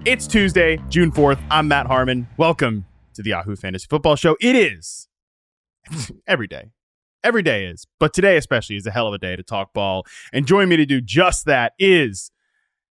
It's Tuesday, June 4th. I'm Matt Harmon. Welcome to the Yahoo Fantasy Football Show. It is every day. Every day is. But today especially is a hell of a day to talk ball. And joining me to do just that is,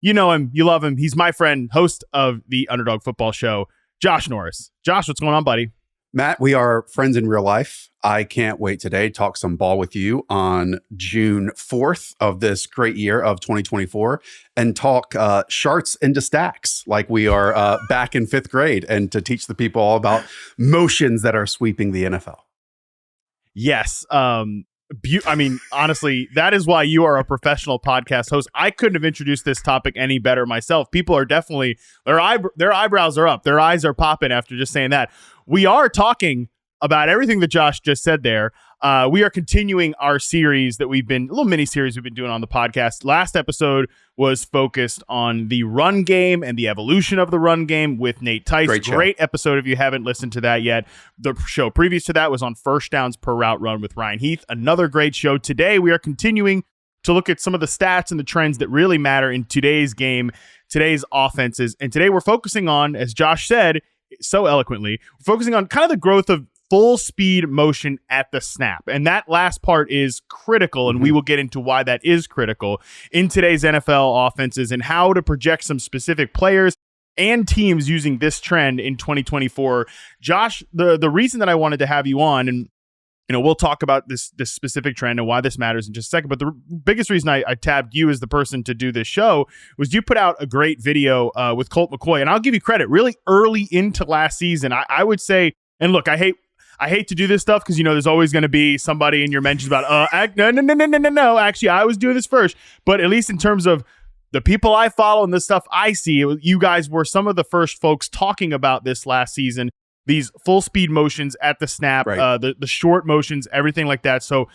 you know him, you love him. He's my friend, host of the Underdog Football Show, Josh Norris. Josh, what's going on, buddy? Matt, we are friends in real life. I can't wait today to talk some ball with you on June 4th of this great year of 2024 and talk charts into stacks like we are back in fifth grade and to teach the people all about motions that are sweeping the NFL. Yes. I mean, honestly, that is why you are a professional podcast host. I couldn't have introduced this topic any better myself. People are definitely, their eyebrows are up. Their eyes are popping after just saying that. We are talking about everything that Josh just said there. We are continuing our series that little mini series we've been doing on the podcast. Last episode was focused on the run game and the evolution of the run game with Nate Tice. Great episode if you haven't listened to that yet. The show previous to that was on first downs per route run with Ryan Heath. Another great show. Today we are continuing to look at some of the stats and the trends that really matter in today's game, today's offenses. And today we're focusing on, as Josh said so eloquently, we're focusing on kind of the growth of full speed motion at the snap. And that last part is critical, and we will get into why that is critical in today's NFL offenses and how to project some specific players and teams using this trend in 2024. Josh, the reason that I wanted to have you on, and we'll talk about this specific trend and why this matters in just a second, but the biggest reason I tabbed you as the person to do this show was you put out a great video with Colt McCoy, and I'll give you credit, really early into last season. I would say, and look, I hate to do this stuff because, there's always going to be somebody in your mentions about, no. Actually, I was doing this first. But at least in terms of the people I follow and the stuff I see, you guys were some of the first folks talking about this last season, these full speed motions at the snap, right. The short motions, everything like that. So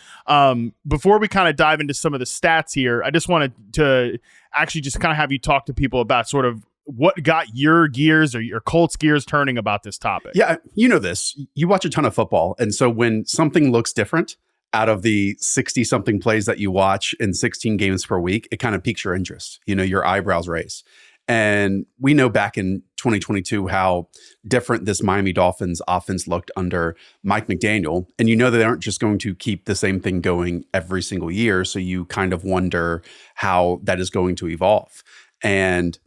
before we kind of dive into some of the stats here, I just wanted to actually just kind of have you talk to people about sort of what got your gears or your Colts gears turning about this topic. Yeah, you know this. You watch a ton of football. And so when something looks different out of the 60-something plays that you watch in 16 games per week, it kind of piques your interest. Your eyebrows raise. And we know back in 2022 how different this Miami Dolphins offense looked under Mike McDaniel. And that they aren't just going to keep the same thing going every single year. So you kind of wonder how that is going to evolve. And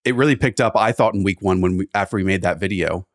it really picked up, I thought, in week one after we made that video,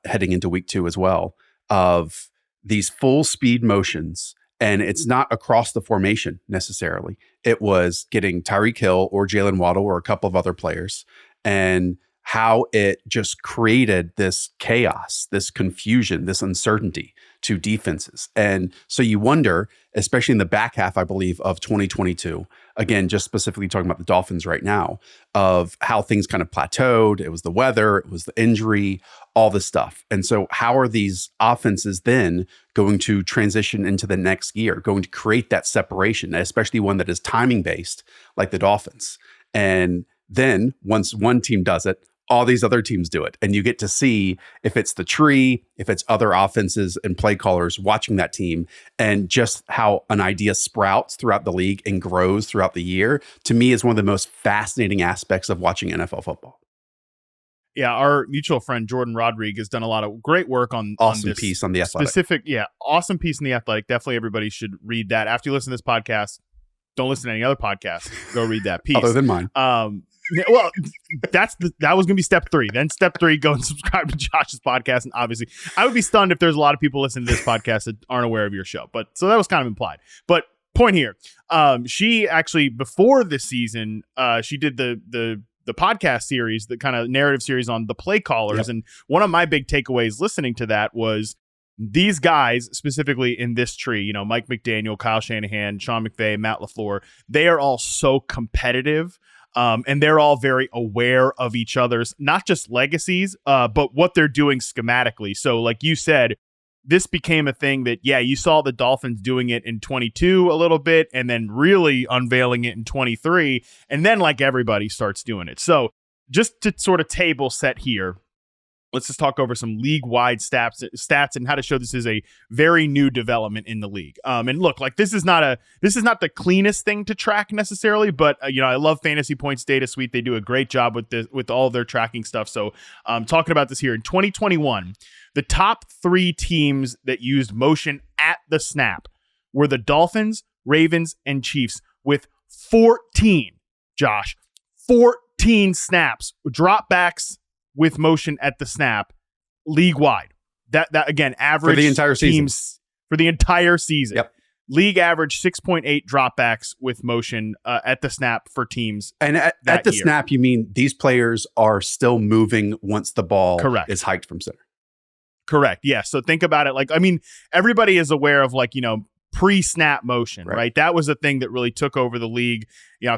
heading into week two as well, of these full speed motions. And it's not across the formation necessarily. It was getting Tyreek Hill or Jalen Waddle or a couple of other players, and how it just created this chaos, this confusion, this uncertainty to defenses. And so you wonder, especially in the back half, I believe, of 2022, again, just specifically talking about the Dolphins right now, of how things kind of plateaued. It was the weather, it was the injury, all this stuff. And so how are these offenses then going to transition into the next year, going to create that separation, especially one that is timing based like the Dolphins? And then once one team does it, all these other teams do it. And you get to see if it's the tree, if it's other offenses and play callers watching that team, and just how an idea sprouts throughout the league and grows throughout the year, to me is one of the most fascinating aspects of watching NFL football. Yeah, our mutual friend Jordan Rodriguez has done a lot of great work on awesome this piece on the Athletic. Awesome piece in the Athletic. Definitely everybody should read that. After you listen to this podcast, don't listen to any other podcast. Go read that piece. Other than mine. Well, that was going to be step 3. Then step 3, go and subscribe to Josh's podcast. And obviously, I would be stunned if there's a lot of people listening to this podcast that aren't aware of your show. But so that was kind of implied. But point here, she actually, before this season, she did the podcast series, the kind of narrative series on the play callers. Yep. And one of my big takeaways listening to that was these guys, specifically in this tree, Mike McDaniel, Kyle Shanahan, Sean McVay, Matt LaFleur, they are all so competitive. And they're all very aware of each other's, not just legacies, but what they're doing schematically. So like you said, this became a thing that, you saw the Dolphins doing it in 22 a little bit and then really unveiling it in 23. And then like everybody starts doing it. So just to sort of table set here, let's just talk over some league-wide stats and how to show this is a very new development in the league. And look, like this is not the cleanest thing to track necessarily, but I love Fantasy Points Data Suite. They do a great job with all of their tracking stuff. So talking about this here in 2021, the top 3 teams that used motion at the snap were the Dolphins, Ravens, and Chiefs with 14 snaps, dropbacks with motion at the snap league wide. That again, average for the entire season. For the entire season. Yep. League average 6.8 dropbacks with motion at the snap for teams. And at the snap, you mean these players are still moving once the ball is hiked from center. Correct. Yeah. So think about it. Like, I mean, everybody is aware of pre-snap motion, right? That was a thing that really took over the league,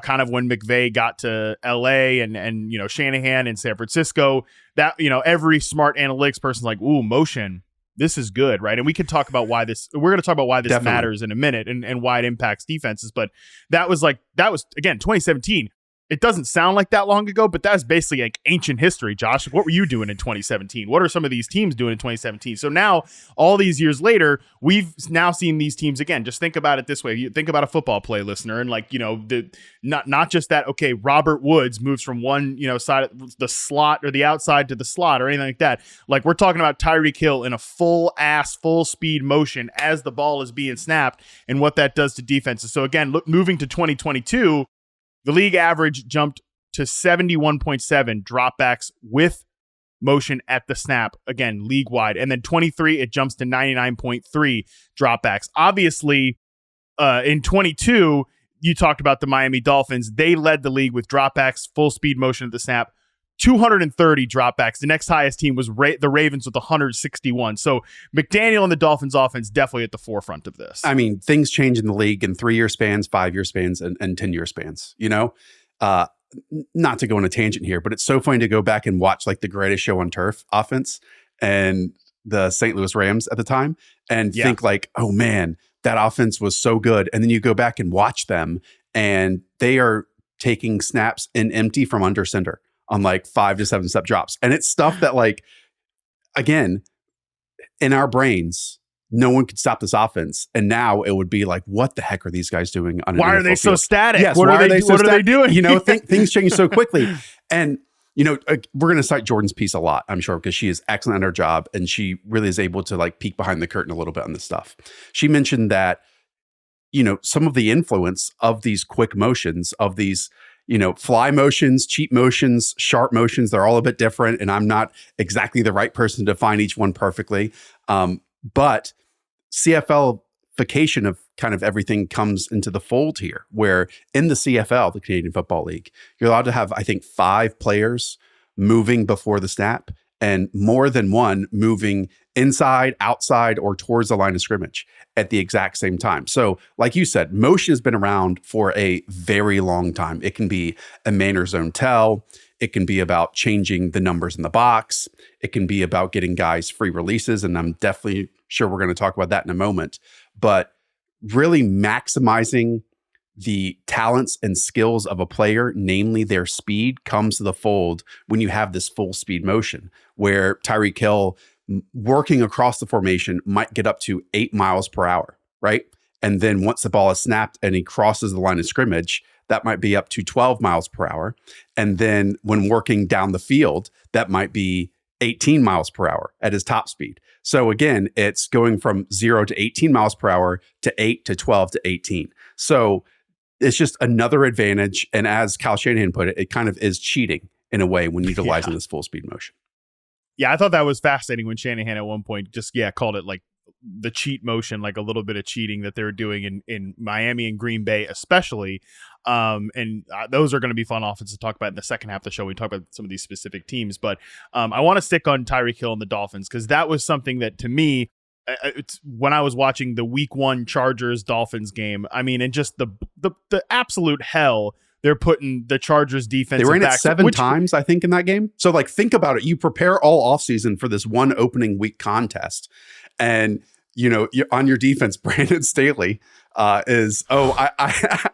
kind of when McVay got to LA and Shanahan in San Francisco, that, every smart analytics person's like, ooh, motion, this is good, right? And we can talk about why we're going to talk about why this matters in a minute and why it impacts defenses. But that was again, 2017. It doesn't sound like that long ago, but that's basically like ancient history, Josh. What were you doing in 2017? What are some of these teams doing in 2017? So now, all these years later, we've now seen these teams again. Just think about it this way. You think about a football play, listener, and not just that, okay, Robert Woods moves from one, side of the slot or the outside to the slot or anything like that. Like, we're talking about Tyreek Hill in a full speed motion as the ball is being snapped and what that does to defenses. So again, moving to 2022, the league average jumped to 71.7 dropbacks with motion at the snap, again, league-wide. And then 23, it jumps to 99.3 dropbacks. Obviously, in 22, you talked about the Miami Dolphins. They led the league with dropbacks, full-speed motion at the snap, 230 dropbacks. The next highest team was the Ravens with 161. So McDaniel and the Dolphins offense definitely at the forefront of this. I mean, things change in the league in 3-year spans, 5-year spans, and 10-year spans. Not to go on a tangent here, but it's so funny to go back and watch like the Greatest Show on Turf offense and the St. Louis Rams at the time and think like, oh man, that offense was so good. And then you go back and watch them and they are taking snaps in empty from under center on like 5 to 7 step drops. And it's stuff that, like, again, in our brains, no one could stop this offense. And now it would be like, what the heck are these guys doing? Why are they so static? Yes, what are they doing? Things change so quickly. And, we're going to cite Jordan's piece a lot, I'm sure, because she is excellent at her job. And she really is able to like peek behind the curtain a little bit on this stuff. She mentioned that, some of the influence of these quick motions, of these, fly motions, cheat motions, sharp motions, they're all a bit different. And I'm not exactly the right person to define each one perfectly. But CFL-fication of kind of everything comes into the fold here, where in the CFL, the Canadian Football League, you're allowed to have, I think, 5 players moving before the snap and more than one moving inside, outside, or towards the line of scrimmage at the exact same time. So like you said, motion has been around for a very long time. It can be a man or zone tell. It can be about changing the numbers in the box. It can be about getting guys free releases. And I'm definitely sure we're going to talk about that in a moment. But really maximizing the talents and skills of a player, namely their speed, comes to the fold when you have this full speed motion where Tyreek Hill working across the formation might get up to 8 miles per hour, right? And then once the ball is snapped and he crosses the line of scrimmage, that might be up to 12 miles per hour. And then when working down the field, that might be 18 miles per hour at his top speed. So again, it's going from 0 to 18 miles per hour to 8 to 12 to 18. So it's just another advantage. And as Kyle Shanahan put it, it kind of is cheating in a way when utilizing this full speed motion. Yeah, I thought that was fascinating when Shanahan at one point just, called it like the cheat motion, like a little bit of cheating that they were doing in Miami and Green Bay, especially. Those are going to be fun offenses to talk about in the second half of the show. We talk about some of these specific teams, but I want to stick on Tyreek Hill and the Dolphins because that was something that to me, it's when I was watching the week 1 Chargers Dolphins game, I mean, and just the absolute hell they're putting the Chargers defense. They were in it 7 times, I think, in that game. So like, think about it. You prepare all offseason for this one opening week contest. And, you're on your defense, Brandon Staley, I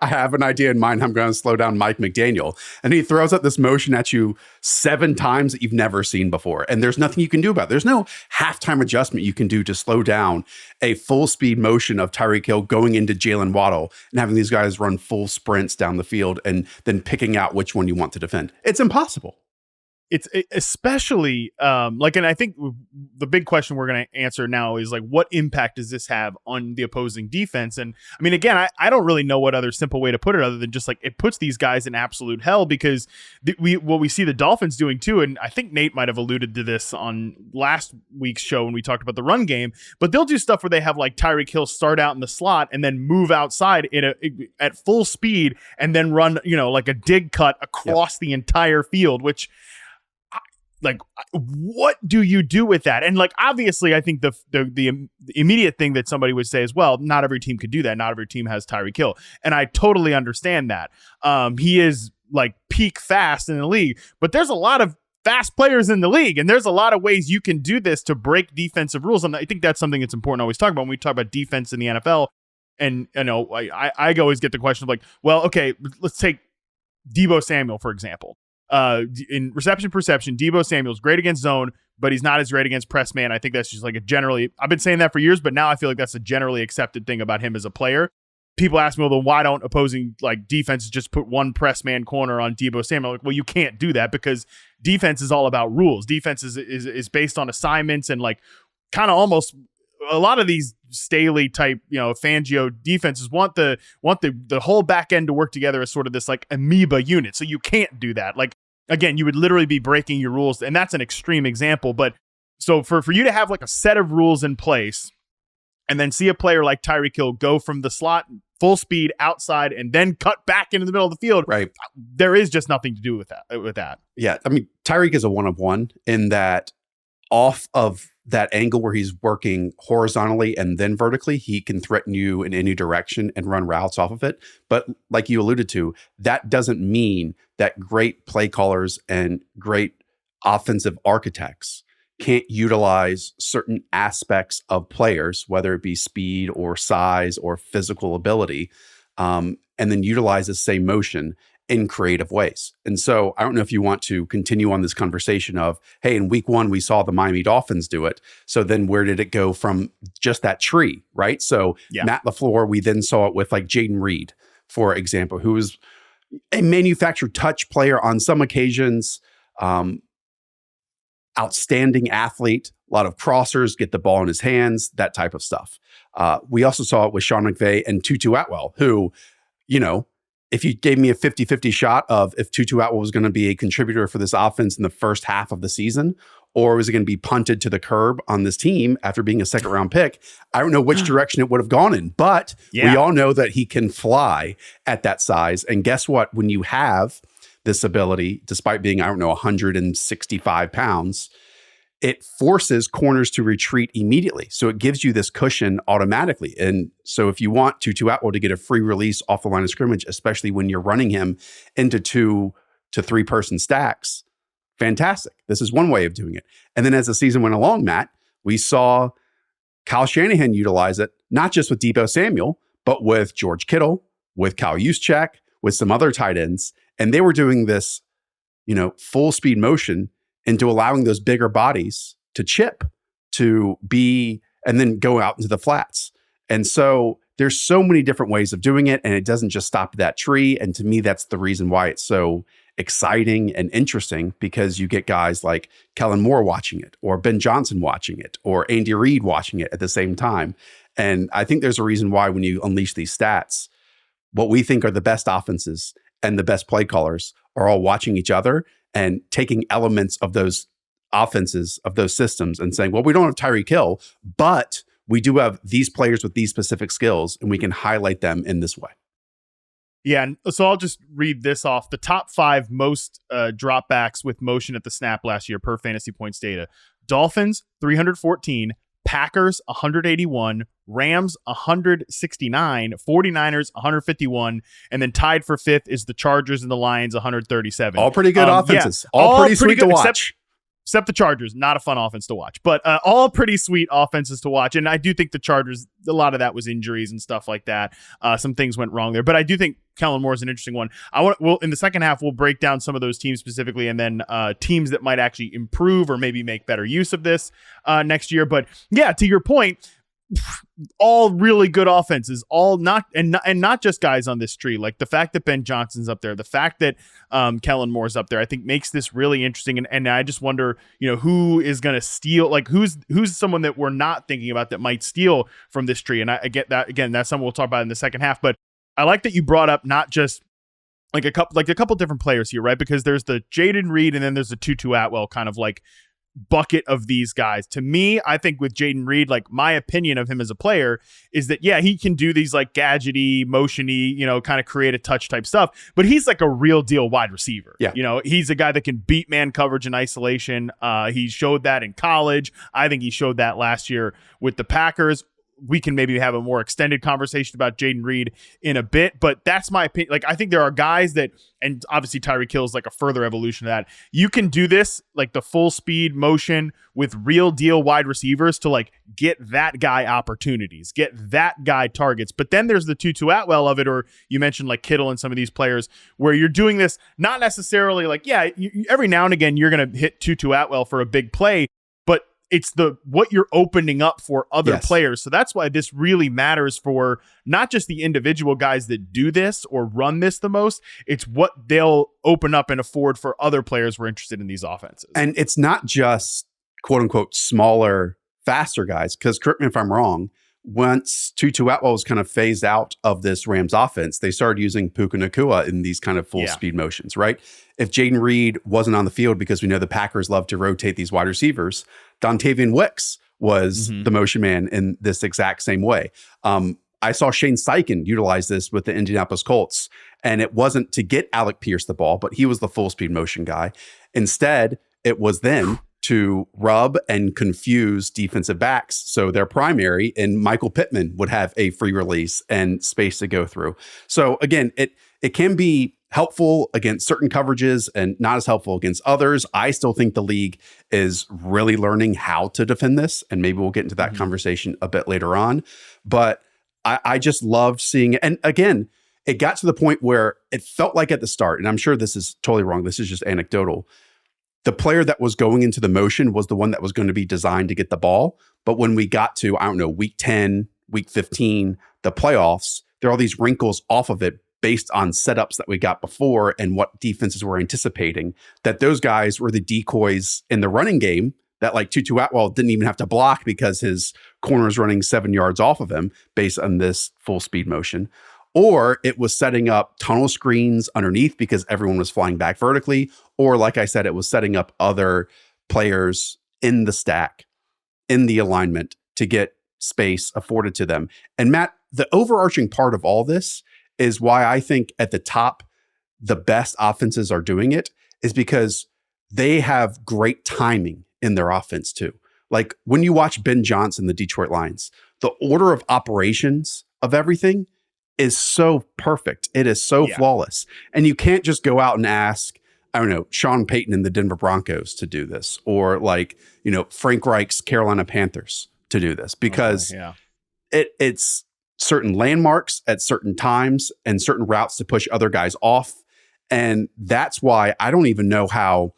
have an idea in mind. I'm going to slow down Mike McDaniel. And he throws out this motion at you 7 times that you've never seen before. And there's nothing you can do about it. There's no halftime adjustment you can do to slow down a full speed motion of Tyreek Hill going into Jalen Waddle and having these guys run full sprints down the field and then picking out which one you want to defend. It's impossible. It's especially and I think the big question we're going to answer now is like, what impact does this have on the opposing defense? And I mean, again, I don't really know what other simple way to put it other than just like it puts these guys in absolute hell, because what we see the Dolphins doing too, and I think Nate might have alluded to this on last week's show when we talked about the run game, but they'll do stuff where they have like Tyreek Hill start out in the slot and then move outside at full speed and then run, like a dig cut across the entire field, which, like, what do you do with that? And like, obviously, I think the immediate thing that somebody would say is, well, not every team could do that. Not every team has Tyreek Hill. And I totally understand that. He is like peak fast in the league, but there's a lot of fast players in the league, and there's a lot of ways you can do this to break defensive rules. And I think that's something that's important to always talk about when we talk about defense in the NFL. And, I always get the question of like, well, okay, let's take Deebo Samuel, for example. In reception perception, Deebo Samuel's great against zone, but he's not as great against press man. I think that's just like I've been saying that for years, but now I feel like that's a generally accepted thing about him as a player. People ask me, well, then why don't opposing like defenses just put one press man corner on Deebo Samuel? Like, well, you can't do that because defense is all about rules. Defense is based on assignments and like kind of almost a lot of these Staley type, Fangio defenses want the whole back end to work together as sort of this like amoeba unit. So you can't do that. Like, again, you would literally be breaking your rules, and that's an extreme example. But so for you to have like a set of rules in place and then see a player like Tyreek Hill go from the slot full speed outside and then cut back into the middle of the field, right? There is just nothing to do with that. Yeah. I mean, Tyreek is a 1-of-1 in that off of that angle where he's working horizontally and then vertically, he can threaten you in any direction and run routes off of it. But like you alluded to, that doesn't mean that great play callers and great offensive architects can't utilize certain aspects of players, whether it be speed or size or physical ability, and then utilize the same motion in creative ways. And so I don't know if you want to continue on this conversation of, hey, in week 1, we saw the Miami Dolphins do it. So then where did it go from just that tree, right? So Matt LaFleur, we then saw it with like Jaden Reed, for example, who is a manufactured touch player on some occasions, outstanding athlete, a lot of crossers, get the ball in his hands, that type of stuff. We also saw it with Sean McVay and Tutu Atwell, who, if you gave me a 50-50 shot of if Tutu Atwell was going to be a contributor for this offense in the first half of the season, or was it going to be punted to the curb on this team after being a second-round pick, I don't know which direction it would have gone in. But we all know that he can fly at that size. And guess what? When you have this ability, despite being, 165 pounds, it forces corners to retreat immediately. So it gives you this cushion automatically. And so if you want Tutu Atwell to get a free release off the line of scrimmage, especially when you're running him into 2 to 3 person stacks, fantastic. This is one way of doing it. And then as the season went along, Matt, we saw Kyle Shanahan utilize it, not just with Deebo Samuel, but with George Kittle, with Kyle Juszczyk, with some other tight ends. And they were doing this, full speed motion into allowing those bigger bodies to chip, to be, and then go out into the flats. And so there's so many different ways of doing it, and it doesn't just stop at that tree. And to me, that's the reason why it's so exciting and interesting, because you get guys like Kellen Moore watching it, or Ben Johnson watching it, or Andy Reid watching it at the same time. And I think there's a reason why when you unleash these stats, what we think are the best offenses and the best play callers are all watching each other and taking elements of those offenses, of those systems, and saying, well, we don't have Tyreek Hill, but we do have these players with these specific skills, and we can highlight them in this way. Yeah, and so I'll just read this off. The top 5 most dropbacks with motion at the snap last year per fantasy points data. Dolphins, 314. Packers, 181. Rams, 169. 49ers, 151. And then tied for 5th is the Chargers and the Lions, 137. All pretty good offenses. All pretty sweet to watch. except the Chargers, not a fun offense to watch, but all pretty sweet offenses to watch. And I do think the Chargers, a lot of that was injuries and stuff like that. Some things went wrong there, but I do think Kellen Moore is an interesting one. We'll in the second half, we'll break down some of those teams specifically, and then teams that might actually improve or maybe make better use of this next year. But yeah, to your point, all really good offenses, all not just guys on this tree. Like the fact that Ben Johnson's up there, the fact that Kellen Moore's up there, I think makes this really interesting. And I just wonder, who is going to steal? Like who's someone that we're not thinking about that might steal from this tree? And I get that, again, that's something we'll talk about in the second half. But I like that you brought up not just a couple different players here, right? Because there's the Jaden Reed and then there's the Tutu Atwell kind of like bucket of these guys. To me, I think with Jaden Reed, like my opinion of him as a player is that, yeah, he can do these like gadgety, motiony, kind of create a touch type stuff, but he's like a real deal wide receiver. Yeah. He's a guy that can beat man coverage in isolation. He showed that in college. I think he showed that last year with the Packers. We can maybe have a more extended conversation about Jaden Reed in a bit, but that's my opinion. Like, I think there are guys that, and obviously Tyreek Hill is like a further evolution of that. You can do this, like the full speed motion with real deal wide receivers to like get that guy opportunities, get that guy targets. But then there's the Tutu Atwell of it, or you mentioned like Kittle and some of these players where you're doing this, not necessarily like, every now and again, you're going to hit Tutu Atwell for a big play, but it's what you're opening up for other players. So that's why this really matters for not just the individual guys that do this or run this the most. It's what they'll open up and afford for other players who are interested in these offenses. And it's not just quote unquote smaller, faster guys, because correct me if I'm wrong, once Tutu Atwell was kind of phased out of this Rams offense, they started using Puka Nacua in these kind of full speed motions, right? If Jaden Reed wasn't on the field, because we know the Packers love to rotate these wide receivers, Dontavian Wicks was the motion man in this exact same way. I saw Shane Steichen utilize this with the Indianapolis Colts, and it wasn't to get Alec Pierce the ball, but he was the full speed motion guy. Instead, it was then to rub and confuse defensive backs. So their primary and Michael Pittman would have a free release and space to go through. So again, it can be helpful against certain coverages and not as helpful against others. I still think the league is really learning how to defend this, and maybe we'll get into that conversation a bit later on. But I just loved seeing it. And again, it got to the point where it felt like at the start, and I'm sure this is totally wrong, this is just anecdotal, the player that was going into the motion was the one that was going to be designed to get the ball. But when we got to, week 10, week 15, the playoffs, there are all these wrinkles off of it based on setups that we got before and what defenses were anticipating, that those guys were the decoys in the running game that like Tutu Atwell didn't even have to block because his corner is running 7 yards off of him based on this full speed motion. Or it was setting up tunnel screens underneath because everyone was flying back vertically. Or like I said, it was setting up other players in the stack, in the alignment to get space afforded to them. And Matt, the overarching part of all this is why I think at the top, the best offenses are doing it is because they have great timing in their offense too. Like when you watch Ben Johnson, the Detroit Lions, the order of operations of everything is so perfect. It is so flawless. And you can't just go out and ask, Sean Payton and the Denver Broncos to do this, or Frank Reich's Carolina Panthers to do this, because it's certain landmarks at certain times and certain routes to push other guys off. And that's why I don't even know how,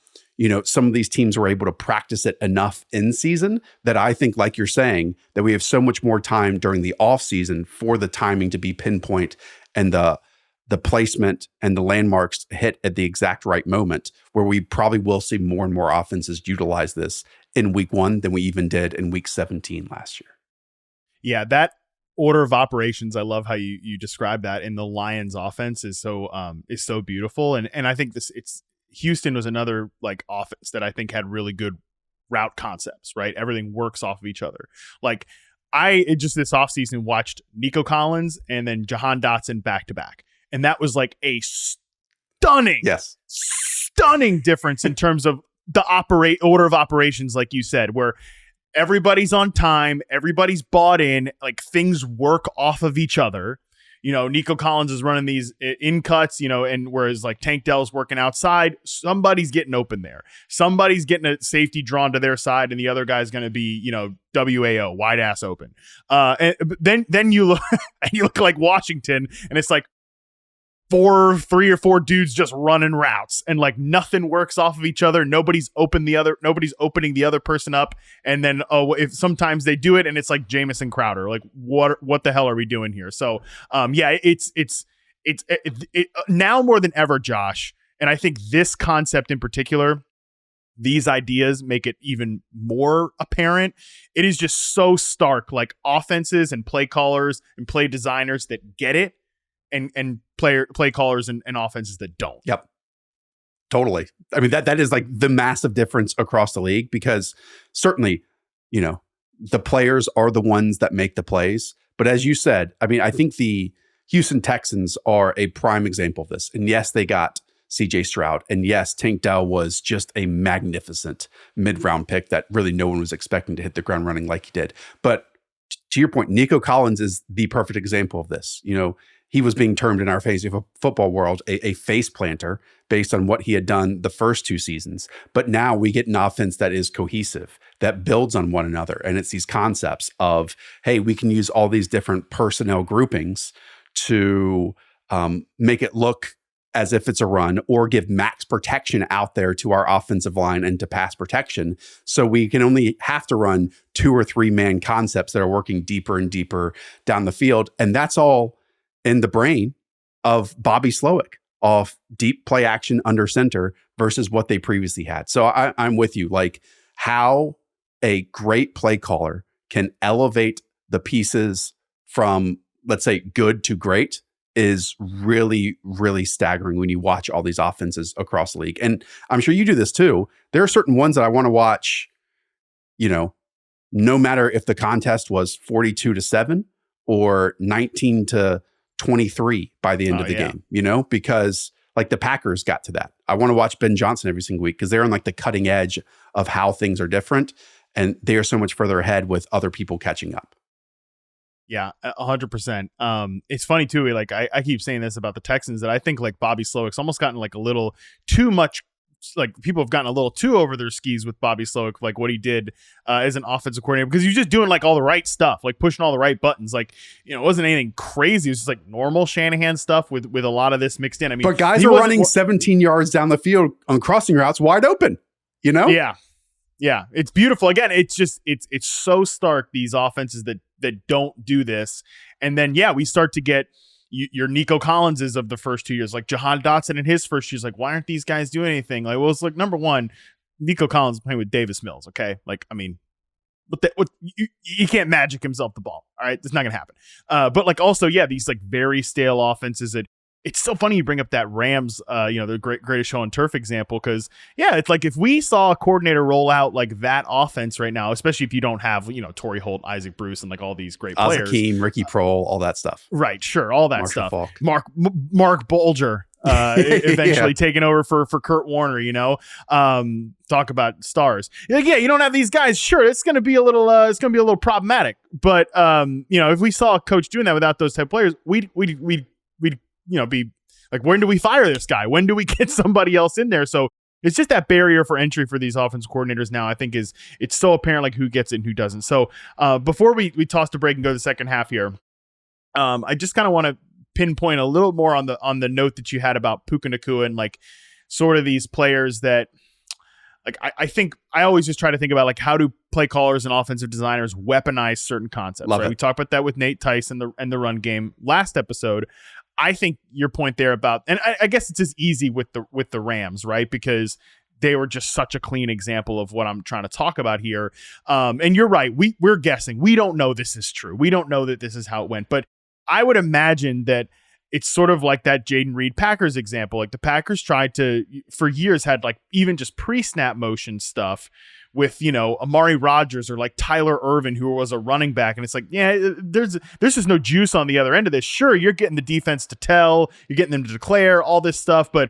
some of these teams were able to practice it enough in season that I think, like you're saying, that we have so much more time during the off season for the timing to be pinpoint and the placement and the landmarks hit at the exact right moment, where we probably will see more and more offenses utilize this in week 1 than we even did in week 17 last year. Yeah, that order of operations, I love how you describe that in the Lions offense is so beautiful. And I think Houston was another like offense that I think had really good route concepts, right? Everything works off of each other. Like I just this offseason watched Nico Collins and then Jahan Dotson back to back. And that was like a stunning difference in terms of the order of operations, like you said, where everybody's on time, everybody's bought in, like things work off of each other. Nico Collins is running these in cuts, and whereas like Tank Dell's working outside, somebody's getting open there. Somebody's getting a safety drawn to their side, and the other guy's going to be, WAO, wide ass open. And then you look, you look like Washington, and it's like three or four dudes just running routes, and like nothing works off of each other. Nobody's opening the other person up. And then, if sometimes they do it and it's like Jamison Crowder, like what the hell are we doing here? So, it's now more than ever, Josh. And I think this concept in particular, these ideas make it even more apparent. It is just so stark, like offenses and play callers and play designers that get it, and play callers and offenses that don't. Yep. Totally. I mean, that is like the massive difference across the league, because certainly, the players are the ones that make the plays. But as you said, I mean, I think the Houston Texans are a prime example of this. And yes, they got CJ Stroud. And yes, Tank Dell was just a magnificent mid-round pick that really no one was expecting to hit the ground running like he did. But to your point, Nico Collins is the perfect example of this. He was being termed in our fantasy football world a face planter based on what he had done the first 2 seasons. But now we get an offense that is cohesive, that builds on one another. And it's these concepts of, hey, we can use all these different personnel groupings to make it look as if it's a run, or give max protection out there to our offensive line and to pass protection. So we can only have to run 2 or 3 man concepts that are working deeper and deeper down the field. And that's all in the brain of Bobby Slowick, of deep play action under center versus what they previously had. So I'm with you, like how a great play caller can elevate the pieces from, let's say, good to great is really, really staggering when you watch all these offenses across the league. And I'm sure you do this too. There are certain ones that I want to watch, no matter if the contest was 42-7 or 19-23 by the end of the game, because like the Packers got to that. I want to watch Ben Johnson every single week because they're on like the cutting edge of how things are different, and they are so much further ahead with other people catching up. Yeah, 100%. It's funny too. Like I keep saying this about the Texans, that I think like Bobby Slowick's almost gotten like a little too much. Like people have gotten a little too over their skis with Bobby Slowick, like what he did as an offensive coordinator, because he's just doing like all the right stuff, like pushing all the right buttons. Like, it wasn't anything crazy. It was just like normal Shanahan stuff with a lot of this mixed in. I mean, but guys are running 17 yards down the field on crossing routes wide open, Yeah. Yeah. It's beautiful. Again, it's just, it's so stark, these offenses that don't do this. And then, we start to get your Nico Collinses of the first 2 years, like Jahan Dotson in his first years. Like, why aren't these guys doing anything? Like, well, it's like, number one, Nico Collins is playing with Davis Mills. Okay. Like, I mean, you can't magic himself the ball. All right. It's not going to happen. But like also, these like very stale offenses that, it's so funny you bring up that Rams, the greatest show on turf example, because it's like if we saw a coordinator roll out like that offense right now, especially if you don't have Torrey Holt, Isaac Bruce, and like all these great players, Akeem, Ricky Prohl, all that stuff, right? Sure, all that Marshall stuff. Faulk. Mark Bulger, eventually taking over for Kurt Warner. Talk about stars. Like, you don't have these guys. Sure, it's going to be a little problematic. But if we saw a coach doing that without those type of players, we'd be like, when do we fire this guy? When do we get somebody else in there? So it's just that barrier for entry for these offense coordinators now, I think it's so apparent, like who gets it and who doesn't. So before we toss the break and go to the second half here, I just kind of want to pinpoint a little more on the note that you had about Puka Nacua and like sort of these players that, like, I think I always just try to think about like how do play callers and offensive designers weaponize certain concepts. Love right? it. We talked about that with Nate Tice and the run game last episode. I think your point there about, and I guess it's as easy with the Rams, right? Because they were just such a clean example of what I'm trying to talk about here. And you're right. We're guessing. We don't know this is true. We don't know that this is how it went. But I would imagine that it's sort of like that Jaden Reed Packers example. Like the Packers tried to, for years, had like even just pre-snap motion stuff with, Amari Rodgers or like Tyler Irvin, who was a running back. And it's like, there's just no juice on the other end of this. Sure, you're getting the defense to tell, you're getting them to declare all this stuff, but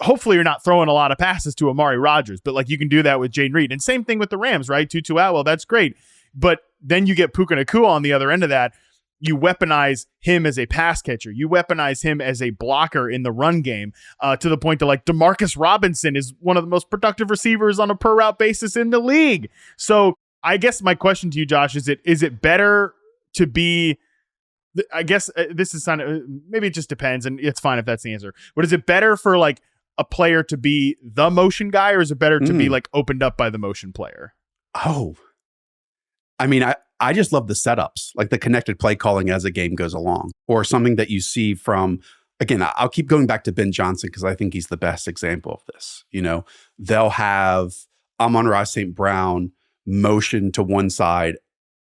hopefully you're not throwing a lot of passes to Amari Rodgers. But like you can do that with Jaden Reed. And same thing with the Rams, right? Tutu Atwell, that's great. But then you get Puka Nacua on the other end of that. you weaponize him as a pass catcher. You weaponize him as a blocker in the run game, to the point that like Demarcus Robinson is one of the most productive receivers on a per route basis in the league. So I guess my question to you, Josh, is it better to be, I guess this is maybe it just depends, and it's fine if that's the answer. But is it better for like a player to be the motion guy, or is it better to be like opened up by the motion player? Oh, I mean, I just love the setups, like the connected play calling as a game goes along, or something that you see from, again, I'll keep going back to Ben Johnson because I think he's the best example of this. You know, they'll have Amon-Ra St. Brown motion to one side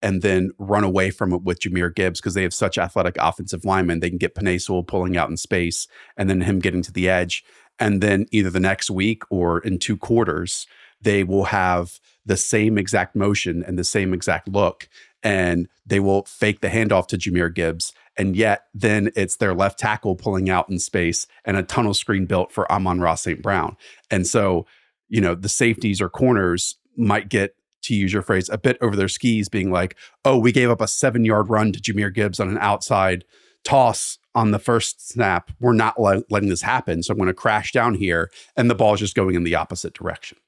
and then run away from it with Jahmyr Gibbs because they have such athletic offensive linemen. They can get Penei Sewell pulling out in space and then him getting to the edge. And then either the next week or in 2 quarters, they will have the same exact motion and the same exact look, and they will fake the handoff to Jahmyr Gibbs. And yet then it's their left tackle pulling out in space and a tunnel screen built for Amon-Ra St. Brown. And so, you know, the safeties or corners might get, to use your phrase, a bit over their skis, being like, oh, we gave up a 7-yard run to Jahmyr Gibbs on an outside toss on the first snap. We're not letting this happen. So I'm going to crash down here. And the ball is just going in the opposite direction.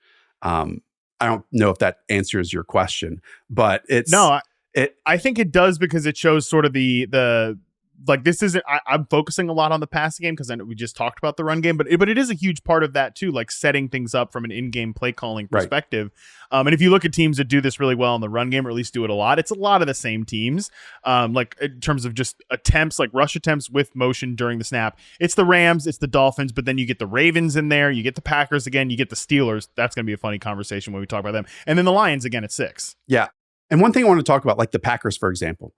I don't know if that answers your question, but it's I think it does, because it shows sort of the like, this isn't, I'm focusing a lot on the passing game because I know we just talked about the run game, but it is a huge part of that too, like setting things up from an in-game play calling perspective. Right. And if you look at teams that do this really well in the run game, or at least do it a lot, it's a lot of the same teams. Like in terms of just attempts, like rush attempts with motion during the snap, it's the Rams, it's the Dolphins, but then you get the Ravens in there, you get the Packers again, you get the Steelers. That's going to be a funny conversation when we talk about them. And then the Lions again at 6. Yeah. And one thing I want to talk about, like the Packers, for example,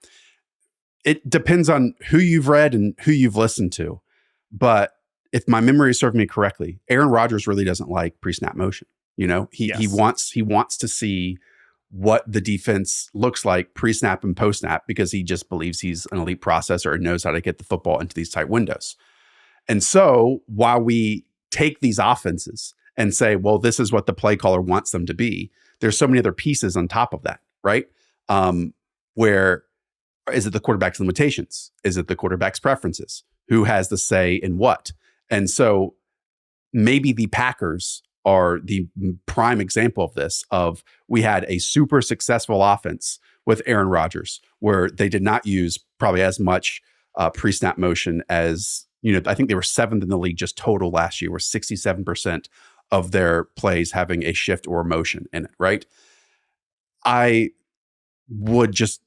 it depends on who you've read and who you've listened to. But if my memory serves me correctly, Aaron Rodgers really doesn't like pre-snap motion. You know, he wants to see what the defense looks like pre-snap and post-snap, because he just believes he's an elite processor and knows how to get the football into these tight windows. And so while we take these offenses and say, well, this is what the play caller wants them to be, there's so many other pieces on top of that, right? Where is it the quarterback's limitations? Is it the quarterback's preferences? Who has the say in what? And so maybe the Packers are the prime example of this, of we had a super successful offense with Aaron Rodgers, where they did not use probably as much pre-snap motion as, you know, I think they were 7th in the league just total last year, where 67% of their plays having a shift or motion in it, right? I would just,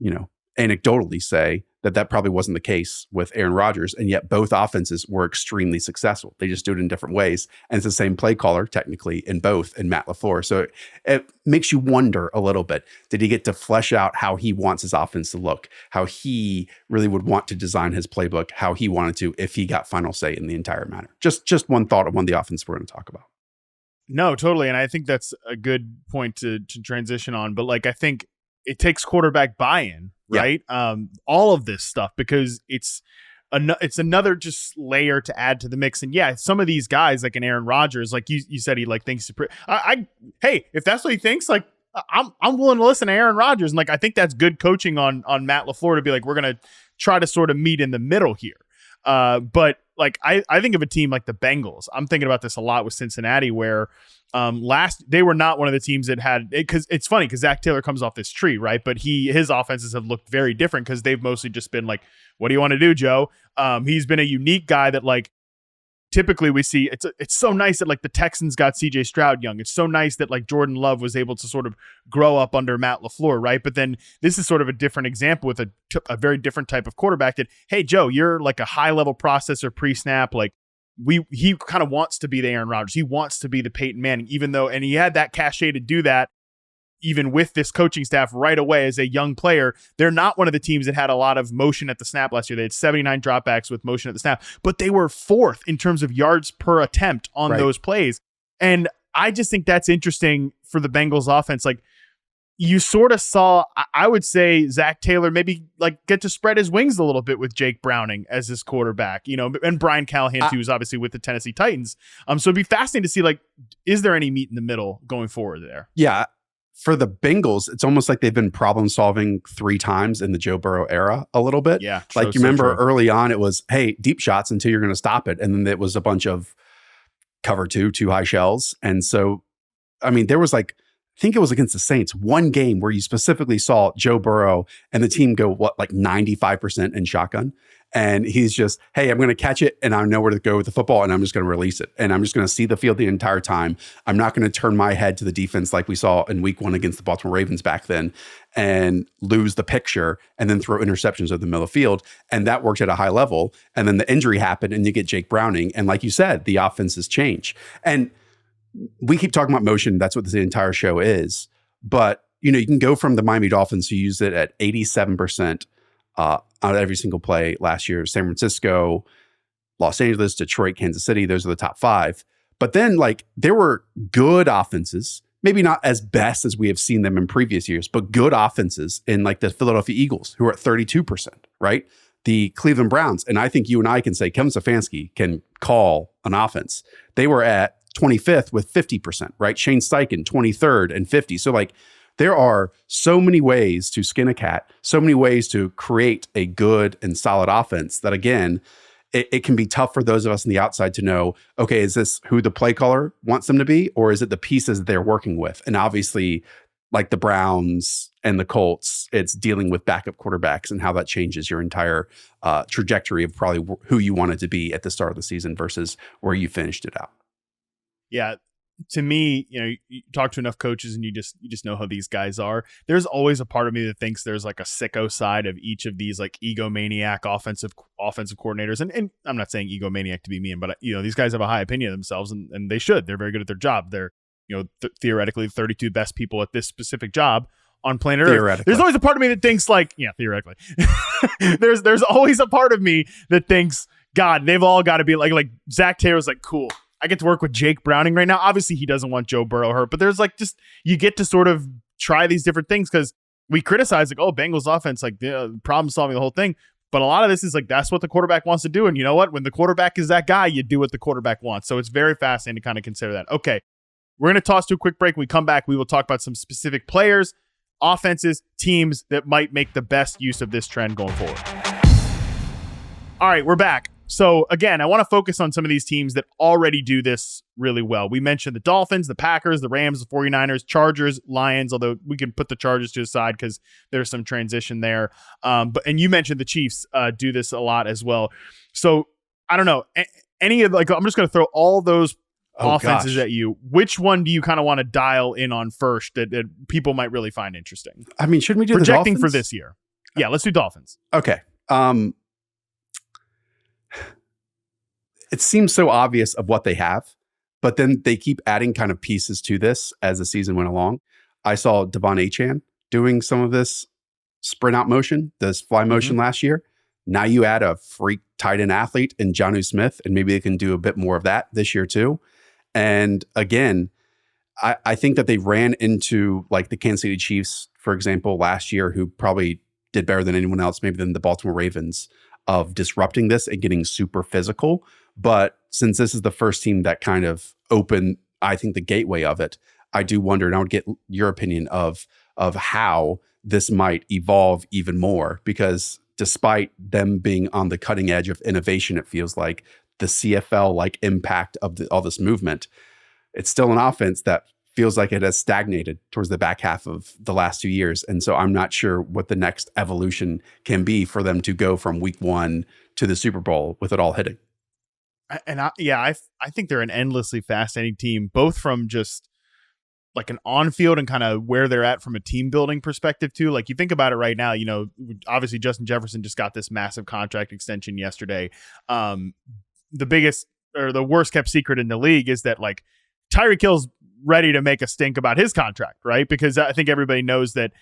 you know, anecdotally say that probably wasn't the case with Aaron Rodgers, and yet both offenses were extremely successful. They just do it in different ways, and it's the same play caller technically in both, in Matt LaFleur. So it makes you wonder a little bit, did he get to flesh out how he wants his offense to look, how he really would want to design his playbook, how he wanted to, if he got final say in the entire matter? Just one thought on the offense we're going to talk about. No, totally. And I think that's a good point to transition on. But like, I think it takes quarterback buy-in, right? Yeah. All of this stuff, because it's another just layer to add to the mix. And yeah, some of these guys, like an Aaron Rodgers, like you said, he like thinks, hey, if that's what he thinks, like I'm willing to listen to Aaron Rodgers. And like, I think that's good coaching on Matt LaFleur to be like, we're going to try to sort of meet in the middle here. But like, I think of a team like the Bengals. I'm thinking about this a lot with Cincinnati, where they were not one of the teams that had, because it's funny because Zach Taylor comes off this tree, right? But his offenses have looked very different, because they've mostly just been like, what do you want to do, Joe? He's been a unique guy that like, typically we see it's so nice that like the Texans got CJ Stroud young. It's so nice that like Jordan Love was able to sort of grow up under Matt LaFleur, right? But then this is sort of a different example with a very different type of quarterback that, hey, Joe, you're like a high level processor pre-snap. Like he kind of wants to be the Aaron Rodgers. He wants to be the Peyton Manning, and he had that cachet to do that. Even with this coaching staff right away as a young player, they're not one of the teams that had a lot of motion at the snap last year. They had 79 dropbacks with motion at the snap, but they were 4th in terms of yards per attempt on those plays. And I just think that's interesting for the Bengals offense. Like, you sort of saw, I would say, Zach Taylor maybe like get to spread his wings a little bit with Jake Browning as his quarterback, you know, and Brian Callahan too, who's obviously with the Tennessee Titans. So it'd be fascinating to see, like, is there any meat in the middle going forward there? Yeah. for the Bengals, it's almost like they've been problem solving 3 times in the Joe Burrow era a little bit. Yeah. Like you remember early on, it was, hey, deep shots until you're going to stop it. And then it was a bunch of cover 2 high shells. And so, I mean, there was like, I think it was against the Saints, one game where you specifically saw Joe Burrow and the team go, like 95% in shotgun. And he's just, hey, I'm going to catch it and I know where to go with the football and I'm just going to release it. And I'm just going to see the field the entire time. I'm not going to turn my head to the defense like we saw in week 1 against the Baltimore Ravens back then and lose the picture and then throw interceptions over the middle of the field. And that worked at a high level. And then the injury happened and you get Jake Browning. And like you said, the offenses change. And we keep talking about motion. That's what the entire show is. But, you can go from the Miami Dolphins who used it at 87% on every single play last year. San Francisco, Los Angeles, Detroit, Kansas City. Those are the top 5. But then there were good offenses, maybe not as best as we have seen them in previous years, but good offenses in the Philadelphia Eagles who are at 32%, right? The Cleveland Browns. And I think you and I can say Kevin Stefanski can call an offense. They were at 25th with 50%, right? Shane Steichen, 23rd and 50. So there are so many ways to skin a cat, so many ways to create a good and solid offense that, again, it can be tough for those of us on the outside to know, okay, is this who the play caller wants them to be, or is it the pieces they're working with? And obviously, like the Browns and the Colts, it's dealing with backup quarterbacks and how that changes your entire trajectory of probably who you wanted to be at the start of the season versus where you finished it out. Yeah. To me, you talk to enough coaches and you just know how these guys are. There's always a part of me that thinks there's a sicko side of each of these egomaniac offensive coordinators. And I'm not saying egomaniac to be mean, but these guys have a high opinion of themselves and they should. They're very good at their job. They're, theoretically 32 best people at this specific job on planet Earth. There's always a part of me that thinks theoretically. there's always a part of me that thinks, God, they've all got to be like Zach Taylor's cool. I get to work with Jake Browning right now. Obviously, he doesn't want Joe Burrow hurt, but there's you get to sort of try these different things because we criticize Bengals offense, problem solving the whole thing. But a lot of this is that's what the quarterback wants to do. And you know what? When the quarterback is that guy, you do what the quarterback wants. So it's very fascinating to kind of consider that. Okay, we're going to toss to a quick break. When we come back, we will talk about some specific players, offenses, teams that might make the best use of this trend going forward. All right, we're back. So again, I want to focus on some of these teams that already do this really well. We mentioned the Dolphins, the Packers, the Rams, the 49ers, Chargers, Lions, although we can put the Chargers to the side because there's some transition there. And you mentioned the Chiefs do this a lot as well. So I don't know. Any of I'm just going to throw all those offenses at you. Which one do you kind of want to dial in on first that people might really find interesting? I mean, shouldn't we do projecting the for this year? Yeah, let's do Dolphins. Okay. It seems so obvious of what they have, but then they keep adding kind of pieces to this as the season went along. I saw Devon Achane doing some of this sprint out motion, this fly motion last year. Now you add a freak tight end athlete in Jonnu Smith, and maybe they can do a bit more of that this year too. And again, I think that they ran into the Kansas City Chiefs, for example, last year, who probably did better than anyone else, maybe than the Baltimore Ravens, of disrupting this and getting super physical. But since this is the first team that kind of opened, I think, the gateway of it, I do wonder, and I would get your opinion of how this might evolve even more, because despite them being on the cutting edge of innovation, it feels like the CFL impact of all this movement, it's still an offense that feels like it has stagnated towards the back half of the last 2 years. And so I'm not sure what the next evolution can be for them to go from week 1 to the Super Bowl with it all hitting. And I think they're an endlessly fascinating team, both from just an on-field and kind of where they're at from a team building perspective too. You think about it right now, obviously Justin Jefferson just got this massive contract extension yesterday. The biggest or the worst kept secret in the league is that Tyreek Hill's ready to make a stink about his contract, right? Because I think everybody knows that,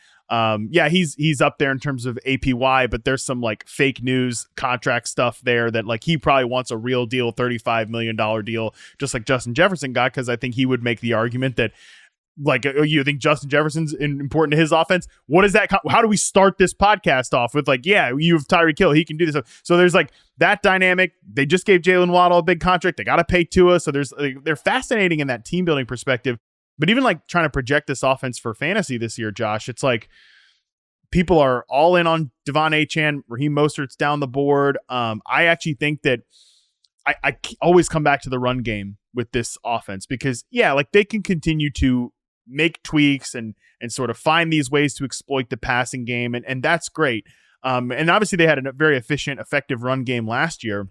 he's up there in terms of APY, but there's some fake news contract stuff there that he probably wants a real deal, $35 million deal, just like Justin Jefferson got. Cause I think he would make the argument that you think Justin Jefferson's important to his offense? What is that? How do we start this podcast off with you have Tyreek Hill, he can do this. So there's that dynamic. They just gave Jalen Waddle a big contract. They got to pay Tua. So they're fascinating in that team building perspective. But even like trying to project this offense for fantasy this year, Josh, it's like people are all in on Devon Achane, Raheem Mostert's down the board. I actually think that I always come back to the run game with this offense because, yeah, like they can continue to make tweaks and sort of find these ways to exploit the passing game. And that's great. And obviously they had a very efficient, effective run game last year.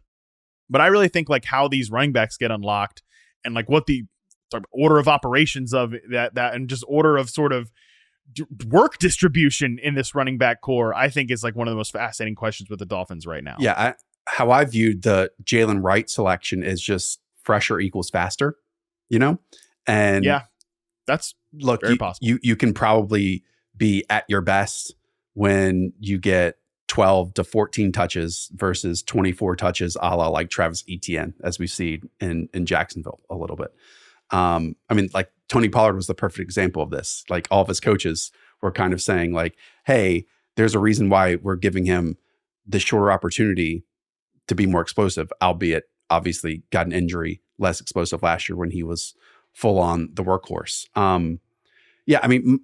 But I really think like how these running backs get unlocked and like what the order of operations of that and just order of sort of work distribution in this running back core, I think is like one of the most fascinating questions with the Dolphins right now. Yeah. How I viewed the Jalen Wright selection is just fresher equals faster, you know? And yeah, that's very possible. You can probably be at your best when you get 12 to 14 touches versus 24 touches, a la like Travis Etienne, as we see in Jacksonville a little bit. I mean, like Tony Pollard was the perfect example of this. Like all of his coaches were kind of saying like, hey, there's a reason why we're giving him the shorter opportunity to be more explosive, albeit obviously got an injury, less explosive last year when he was full on the workhorse. Yeah, I mean,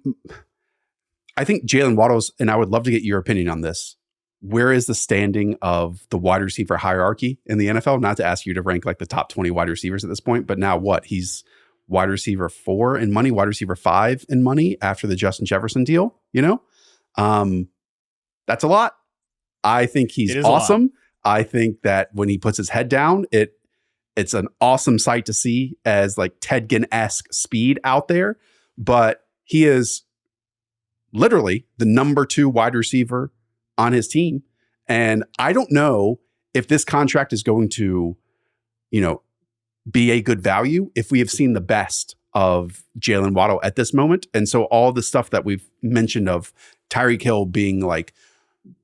I think Jalen Waddle's, and I would love to get your opinion on this. Where is the standing of the wide receiver hierarchy in the NFL? Not to ask you to rank like the top 20 wide receivers at this point, but now what? He's wide receiver 4 in money, wide receiver 5 in money after the Justin Jefferson deal, you know? That's a lot. I think he's awesome. I think that when he puts his head down, it's an awesome sight to see as like Ted Ginn-esque speed out there, but he is literally the number 2 wide receiver on his team. And I don't know if this contract is going to, you know, be a good value if we have seen the best of Jalen Waddle at this moment. And so all the stuff that we've mentioned of Tyreek Hill being like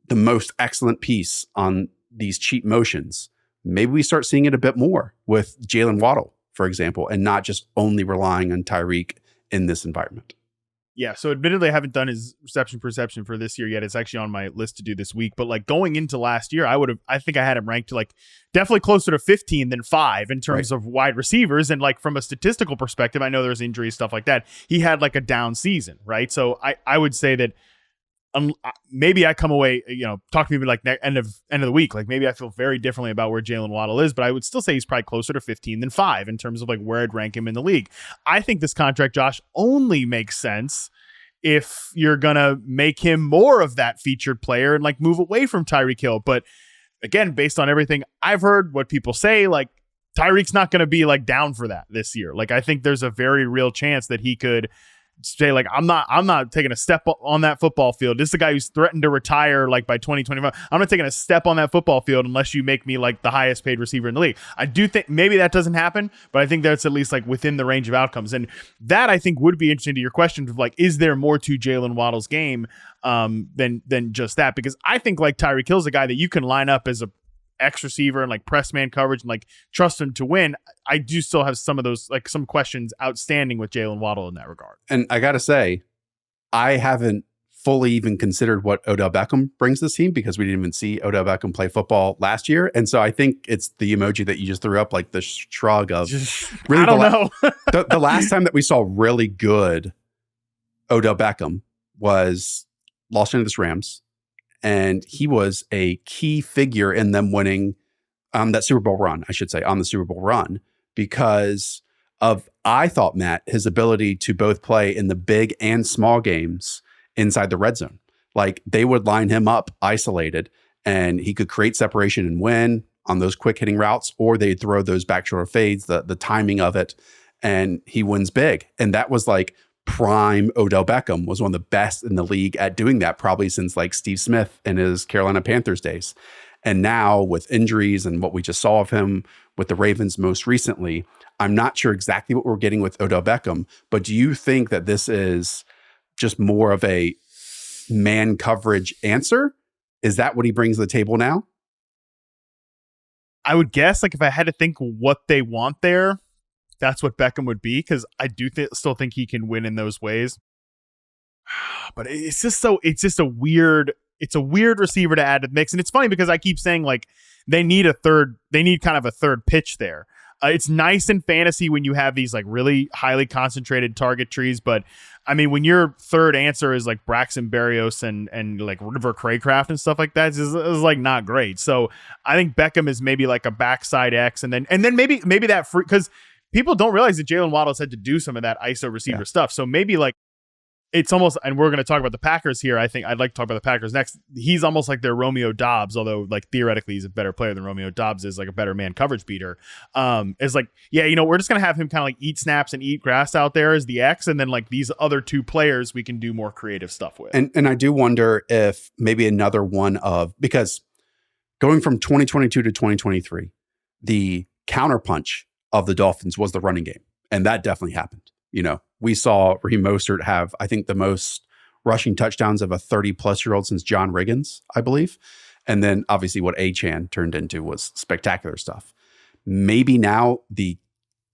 the most excellent piece on these cheap motions, maybe we start seeing it a bit more with Jalen Waddle, for example, and not just only relying on Tyreek in this environment. Yeah, so admittedly, I haven't done his reception perception for this year yet. It's actually on my list to do this week. But like going into last year, I think I had him ranked like definitely closer to 15 than 5 in terms of wide receivers. And like from a statistical perspective, I know there's injuries, stuff like that. He had like a down season, right? So I would say that maybe I come away, you know, talk to me like end of the week. Like maybe I feel very differently about where Jalen Waddle is, but I would still say he's probably closer to 15 than 5 in terms of like where I'd rank him in the league. I think this contract, Josh, only makes sense if you're going to make him more of that featured player and like move away from Tyreek Hill. But again, based on everything I've heard, what people say, like Tyreek's not going to be like down for that this year. Like I think there's a very real chance that he could say like, I'm not taking a step on that football field. This is a guy who's threatened to retire like by 2025. I'm not taking a step on that football field unless you make me like the highest paid receiver in the league. I do think maybe that doesn't happen, but I think that's at least like within the range of outcomes. And that I think would be interesting to your question of like, is there more to Jalen Waddle's game than just that? Because I think like Tyreek Hill's a guy that you can line up as a X receiver and like press man coverage and like trust him to win. I do still have some of those, like some questions outstanding with Jalen Waddle in that regard. And I got to say, I haven't fully even considered what Odell Beckham brings this team because we didn't even see Odell Beckham play football last year. And so I think it's the emoji that you just threw up, like the shrug of really, I don't know. the last time that we saw really good Odell Beckham was Los Angeles Rams. And he was a key figure in them winning that Super Bowl run, I should say, on the Super Bowl run, because of, I thought, Matt, his ability to both play in the big and small games inside the red zone. Like they would line him up isolated and he could create separation and win on those quick hitting routes, or they'd throw those back shoulder fades, the timing of it, and he wins big. And that was like prime Odell Beckham, was one of the best in the league at doing that, probably since like Steve Smith in his Carolina Panthers days. And now with injuries and what we just saw of him with the Ravens most recently, I'm not sure exactly what we're getting with Odell Beckham, but do you think that this is just more of a man coverage answer? Is that what he brings to the table now? I would guess, like if I had to think what they want there, that's what Beckham would be, because I do still think he can win in those ways. But it's just a weird receiver to add to the mix. And it's funny because I keep saying like they need kind of a third pitch there. It's nice in fantasy when you have these like really highly concentrated target trees, but I mean, when your third answer is like Braxton Berrios and like River Craycraft and stuff like that, is like not great. So I think Beckham is maybe like a backside X, and then maybe that free, because people don't realize that Jalen Waddle's had to do some of that ISO receiver stuff. So maybe like it's almost, and we're going to talk about the Packers here. I think I'd like to talk about the Packers next. He's almost like their Romeo Dobbs, although like theoretically he's a better player than Romeo Dobbs is, like a better man coverage beater. It's like, yeah, we're just going to have him kind of like eat snaps and eat grass out there as the X. And then like these other two players we can do more creative stuff with. And I do wonder if maybe another one because going from 2022 to 2023, the counterpunch of the Dolphins was the running game. And that definitely happened. We saw Raheem Mostert have, I think, the most rushing touchdowns of a 30-plus-year-old since John Riggins, I believe. And then, obviously, what A-Chan turned into was spectacular stuff. Maybe now the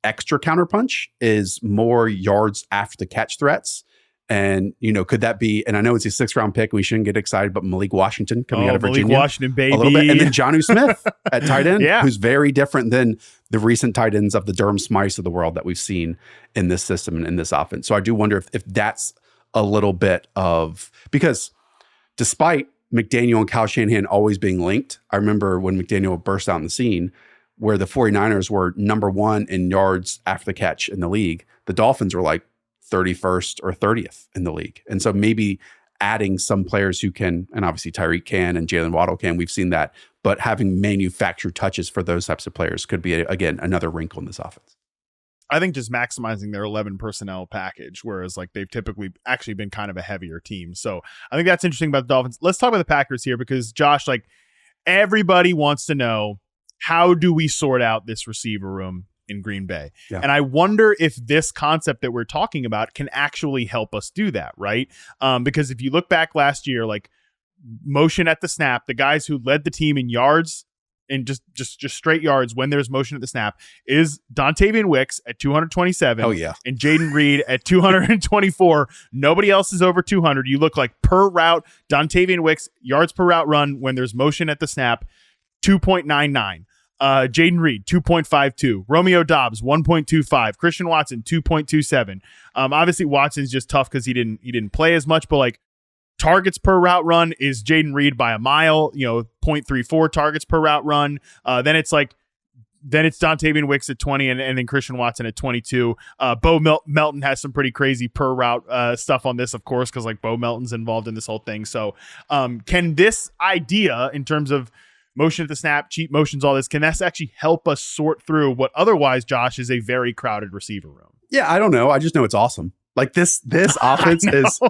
extra counterpunch is more yards after the catch threats. And, could that be, and I know it's a 6th-round pick, we shouldn't get excited, but Malik Washington coming out of Virginia. Malik Washington, baby. A little bit. And then Jonnu Smith at tight end, who's very different than the recent tight ends of the Durham Smythes of the world that we've seen in this system and in this offense. So I do wonder if that's a little bit of, because despite McDaniel and Kyle Shanahan always being linked, I remember when McDaniel burst out on the scene where the 49ers were number 1 in yards after the catch in the league. The Dolphins were like 31st or 30th in the league. And so maybe adding some players who can, and obviously Tyreek can and Jalen Waddle can, we've seen that, but having manufactured touches for those types of players could be, again, another wrinkle in this offense. I think just maximizing their 11 personnel package, whereas like they've typically actually been kind of a heavier team. So I think that's interesting about the Dolphins. Let's talk about the Packers here, because Josh, like everybody wants to know, how do we sort out this receiver room in Green Bay? Yeah. And I wonder if this concept that we're talking about can actually help us do that, right? Because if you look back last year, like motion at the snap, the guys who led the team in yards and just straight yards when there's motion at the snap is Dontavian Wicks at 227. Oh yeah. And Jaden Reed at 224. Nobody else is over 200. You look like per route, Dontavian Wicks yards per route run when there's motion at the snap, 2.99. Jaden Reed, 2.52. Romeo Dobbs, 1.25. Christian Watson, 2.27. Obviously Watson's just tough because he didn't play as much, but like targets per route run is Jaden Reed by a mile, 0.34 targets per route run. Then it's Dontavian Wicks at 20 and then Christian Watson at 22. Bo Melton has some pretty crazy per route stuff on this, of course, because like Bo Melton's involved in this whole thing. So can this idea in terms of motion at the snap, cheat motions, all this, can this actually help us sort through what otherwise, Josh, is a very crowded receiver room? Yeah, I don't know. I just know it's awesome. Like this offense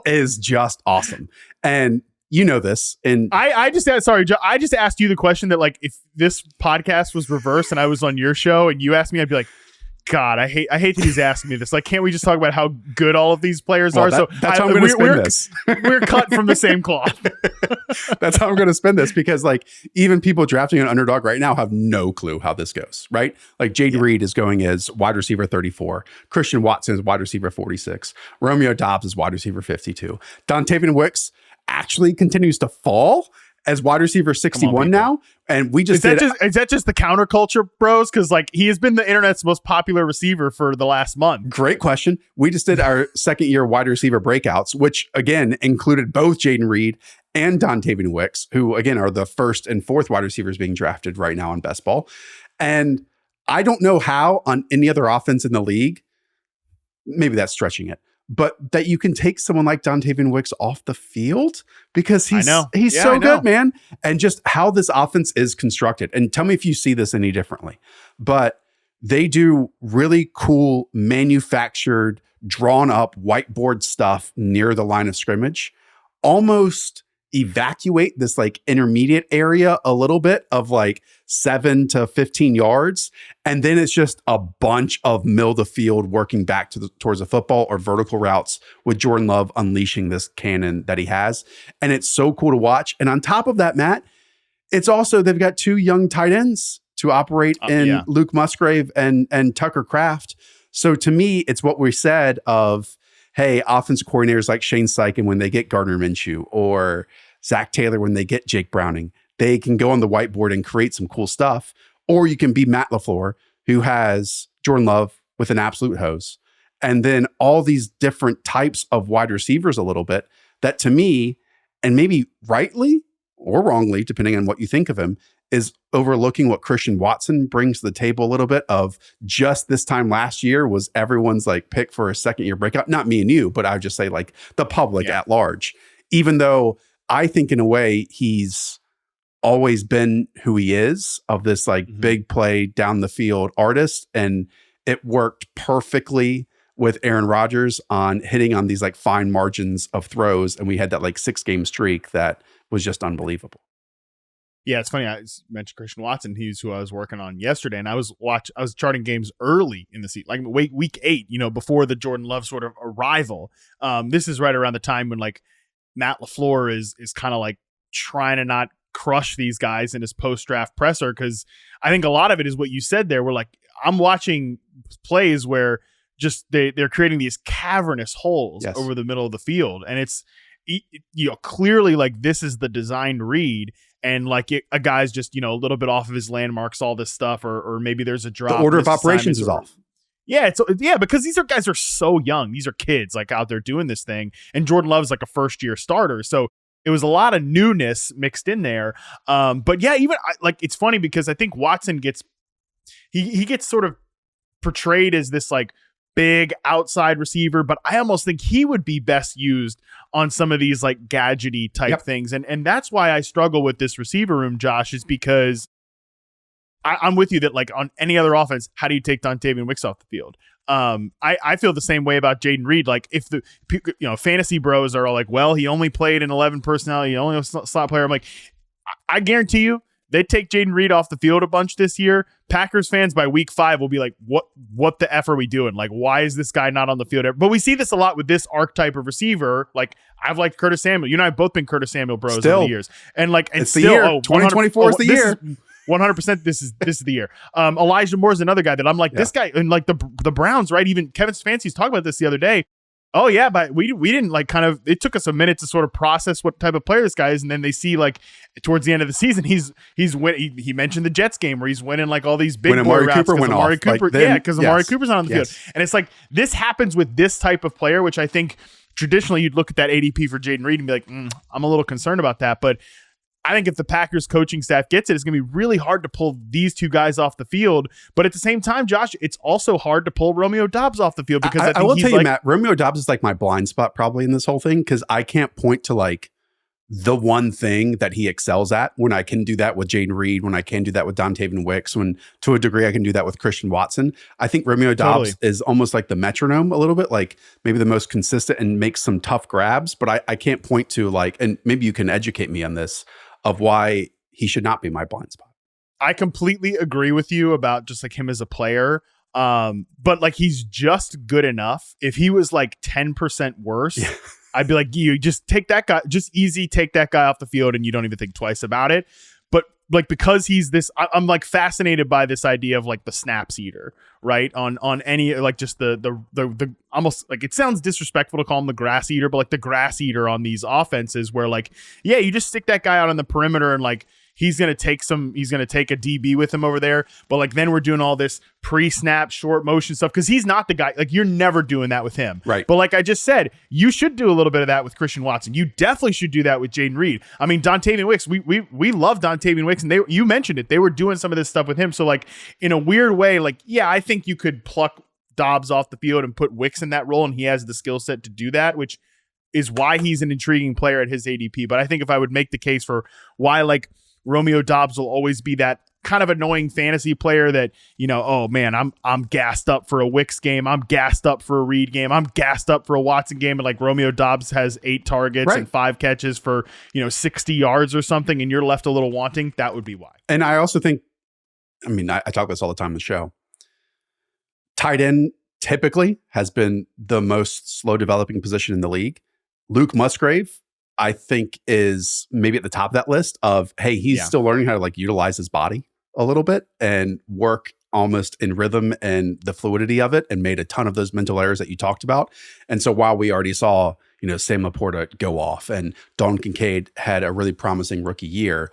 is just awesome. And you know this. And I just asked you the question that like if this podcast was reversed and I was on your show and you asked me, I'd be like, God, I hate that he's asking me this. Like, can't we just talk about how good all of these players are? That's how I'm going to spin this. We're cut from the same cloth. That's how I'm going to spin this, because like even people drafting an Underdog right now have no clue how this goes, right? Like Jaden Reed is going as wide receiver 34. Christian Watson is wide receiver 46. Romeo Dobbs is wide receiver 52. Dontavian Wicks actually continues to fall as wide receiver 61 now. And we just is that just the counterculture bros? Because like he has been the internet's most popular receiver for the last month. Great question. We just did our second year wide receiver breakouts, which again included both Jaden Reed and Dontavian Wicks, who again are the first and fourth wide receivers being drafted right now on Best Ball. And I don't know how on any other offense in the league, maybe that's stretching it, but that you can take someone like Dontavian Wicks off the field because he's so good, man. And just how this offense is constructed. And tell me if you see this any differently. But they do really cool manufactured, drawn up whiteboard stuff near the line of scrimmage, almost evacuate this like intermediate area a little bit of like 7 to 15 yards. And then it's just a bunch of middle of the field working back towards the football or vertical routes with Jordan Love unleashing this cannon that he has. And it's so cool to watch. And on top of that, Matt, it's also, they've got 2 young tight ends to operate in Luke Musgrave and Tucker Kraft. So to me, it's what we said of, hey, offensive coordinators like Shane Steichen, when they get Gardner Minshew, or Zach Taylor, when they get Jake Browning, they can go on the whiteboard and create some cool stuff. Or you can be Matt LaFleur, who has Jordan Love with an absolute hose, and then all these different types of wide receivers a little bit that to me, and maybe rightly or wrongly, depending on what you think of him, is overlooking what Christian Watson brings to the table a little bit of just this time last year was everyone's like pick for a second year breakout. Not me and you, but I would just say like the public at large, even though I think in a way he's always been who he is of this like big play down the field artist. And it worked perfectly with Aaron Rodgers on hitting on these like fine margins of throws. And we had that like 6-game streak that was just unbelievable. Yeah, it's funny. I mentioned Christian Watson. He's who I was working on yesterday, and I was charting games early in the season, like week 8, before the Jordan Love sort of arrival. This is right around the time when like Matt LaFleur is kind of like trying to not crush these guys in his post-draft presser, because I think a lot of it is what you said there. We're like, I'm watching plays where just they're creating these cavernous holes over the middle of the field, and it's clearly like this is the designed read. And like a guy's just, a little bit off of his landmarks, all this stuff, or maybe there's a drop. The order of operations is off. Yeah, because these guys are so young. These are kids like out there doing this thing. And Jordan Love's like a first-year starter. So it was a lot of newness mixed in there. But yeah, even it's funny because I think Watson gets sort of portrayed as this like big outside receiver, but I almost think he would be best used on some of these like gadgety type things. And that's why I struggle with this receiver room, Josh, is because I'm with you that like on any other offense, how do you take Dontavian Wicks off the field? I feel the same way about Jaden Reed. Like if the fantasy bros are all like, well, he only played in 11 personnel, he only was a slot player. I'm like, I guarantee you, they take Jaden Reed off the field a bunch this year. Packers fans by week 5 will be like, what the F are we doing? Like, why is this guy not on the field? But we see this a lot with this archetype of receiver. Like, I've liked Curtis Samuel. You and I have both been Curtis Samuel bros over the years. And like, and it's still, the year. 2024 is the year. 100%. This is the year. Elijah Moore is another guy that I'm like, this guy, and like the Browns, right? Even Kevin Stefanski's talking about this the other day. Oh yeah, but we didn't like kind of, it took us a minute to sort of process what type of player this guy is, and then they see like towards the end of the season he mentioned the Jets game where he's winning like all these big boy routes because Amari Cooper Amari Cooper's not on the field. And it's like this happens with this type of player, which I think traditionally you'd look at that ADP for Jaden Reed and be like, I'm a little concerned about that. But I think if the Packers coaching staff gets it, it's going to be really hard to pull these two guys off the field. But at the same time, Josh, it's also hard to pull Romeo Doubs off the field because I will tell you, Matt, Romeo Doubs is like my blind spot probably in this whole thing because I can't point to like the one thing that he excels at when I can do that with Jaden Reed, when I can do that with Dontavian Wicks, when to a degree I can do that with Christian Watson. I think Romeo Doubs is almost like the metronome a little bit, like maybe the most consistent and makes some tough grabs, but I can't point to like, and maybe you can educate me on this, of why he should not be my blind spot. I completely agree with you about just like him as a player. But like he's just good enough. If he was like 10% worse, I'd be like, you just take that guy, take that guy off the field and you don't even think twice about it. But like, because he's this, I'm like fascinated by this idea of like the snaps eater, right? On any, like just the almost like, it sounds disrespectful to call him the grass eater, but like the grass eater on these offenses where like, yeah, you just stick that guy out on the perimeter and like, he's going to take a DB with him over there. But like, then we're doing all this pre-snap short motion stuff because he's not the guy. Like, you're never doing that with him. Right. But like I just said, you should do a little bit of that with Christian Watson. You definitely should do that with Jaden Reed. I mean, Dontavian Wicks, we love Dontavian Wicks, and you mentioned it. They were doing some of this stuff with him. So like, in a weird way, like, yeah, I think you could pluck Dobbs off the field and put Wicks in that role, and he has the skill set to do that, which is why he's an intriguing player at his ADP. But I think if I would make the case for why like Romeo Doubs will always be that kind of annoying fantasy player that, oh man, I'm gassed up for a Wicks game. I'm gassed up for a Reed game. I'm gassed up for a Watson game. And like Romeo Doubs has 8 targets and 5 catches for, 60 yards or something. And you're left a little wanting. That would be why. And I also think, I talk about this all the time on the show. Tight end typically has been the most slow developing position in the league. Luke Musgrave, I think, is maybe at the top of that list of, hey, he's still learning how to like utilize his body a little bit and work almost in rhythm and the fluidity of it, and made a ton of those mental errors that you talked about. And so while we already saw, Sam Laporta go off and Dalton Kincaid had a really promising rookie year,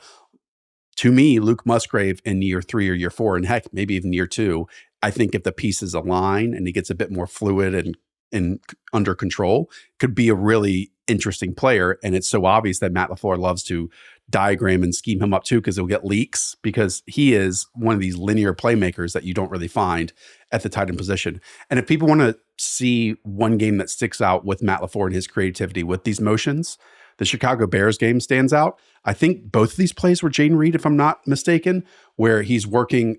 to me, Luke Musgrave in year 3 or year 4, and heck, maybe even year 2, I think if the pieces align and he gets a bit more fluid and under control, could be a really interesting player. And it's so obvious that Matt LaFleur loves to diagram and scheme him up too, because he'll get leaks, because he is one of these linear playmakers that you don't really find at the tight end position. And if people want to see one game that sticks out with Matt LaFleur and his creativity with these motions, the Chicago Bears game stands out. I think both of these plays were Jaden Reed, if I'm not mistaken, where he's working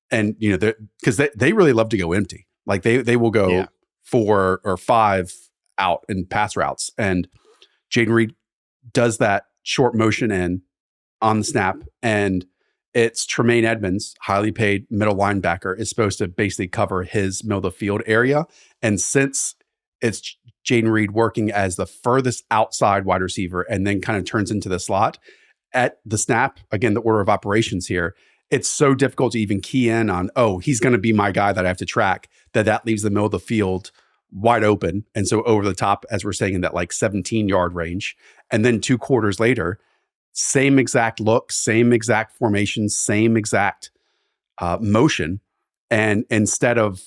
and, because they really love to go empty. Like they will go 4 or 5 out in pass routes. And Jaden Reed does that short motion in on the snap. And it's Tremaine Edmonds, highly paid middle linebacker, is supposed to basically cover his middle of the field area. And since it's Jaden Reed working as the furthest outside wide receiver and then kind of turns into the slot at the snap, again, the order of operations here, it's so difficult to even key in on, he's going to be my guy that I have to track, that leaves the middle of the field wide open. And so over the top, as we're saying, in that like 17-yard range. And then 2 quarters later, same exact look, same exact formation, same exact motion. And instead of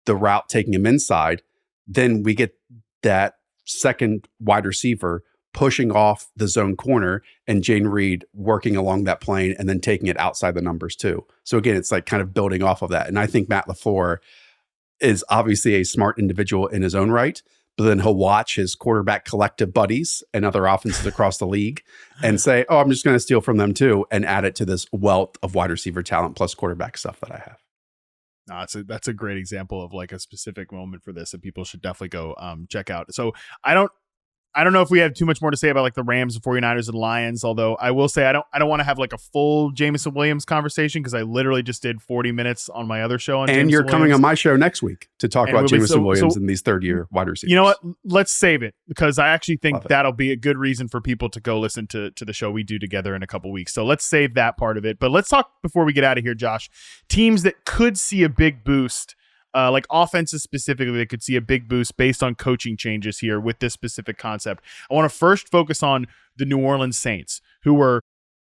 the route taking him inside, then we get that second wide receiver pushing off the zone corner and Jaden Reed working along that plane and then taking it outside the numbers too. So again, it's like kind of building off of that. And I think Matt LaFleur is obviously a smart individual in his own right, but then he'll watch his quarterback collective buddies and other offenses across the league and say, I'm just going to steal from them too, and add it to this wealth of wide receiver talent plus quarterback stuff that I have. No, that's a great example of like a specific moment for this that people should definitely go check out. So I don't know if we have too much more to say about like the Rams, the 49ers, and Lions, although I will say I don't want to have like a full Jameson Williams conversation, because I literally just did 40 minutes on my other show. And you're coming on my show next week to talk about Jameson Williams and these third-year wide receivers. You know what? Let's save it, because I actually think that'll be a good reason for people to go listen to the show we do together in a couple weeks. So let's save that part of it. But let's talk, before we get out of here, Josh, teams that could see a big boost, like offenses specifically, they could see a big boost based on coaching changes here with this specific concept. I want to first focus on the New Orleans Saints, who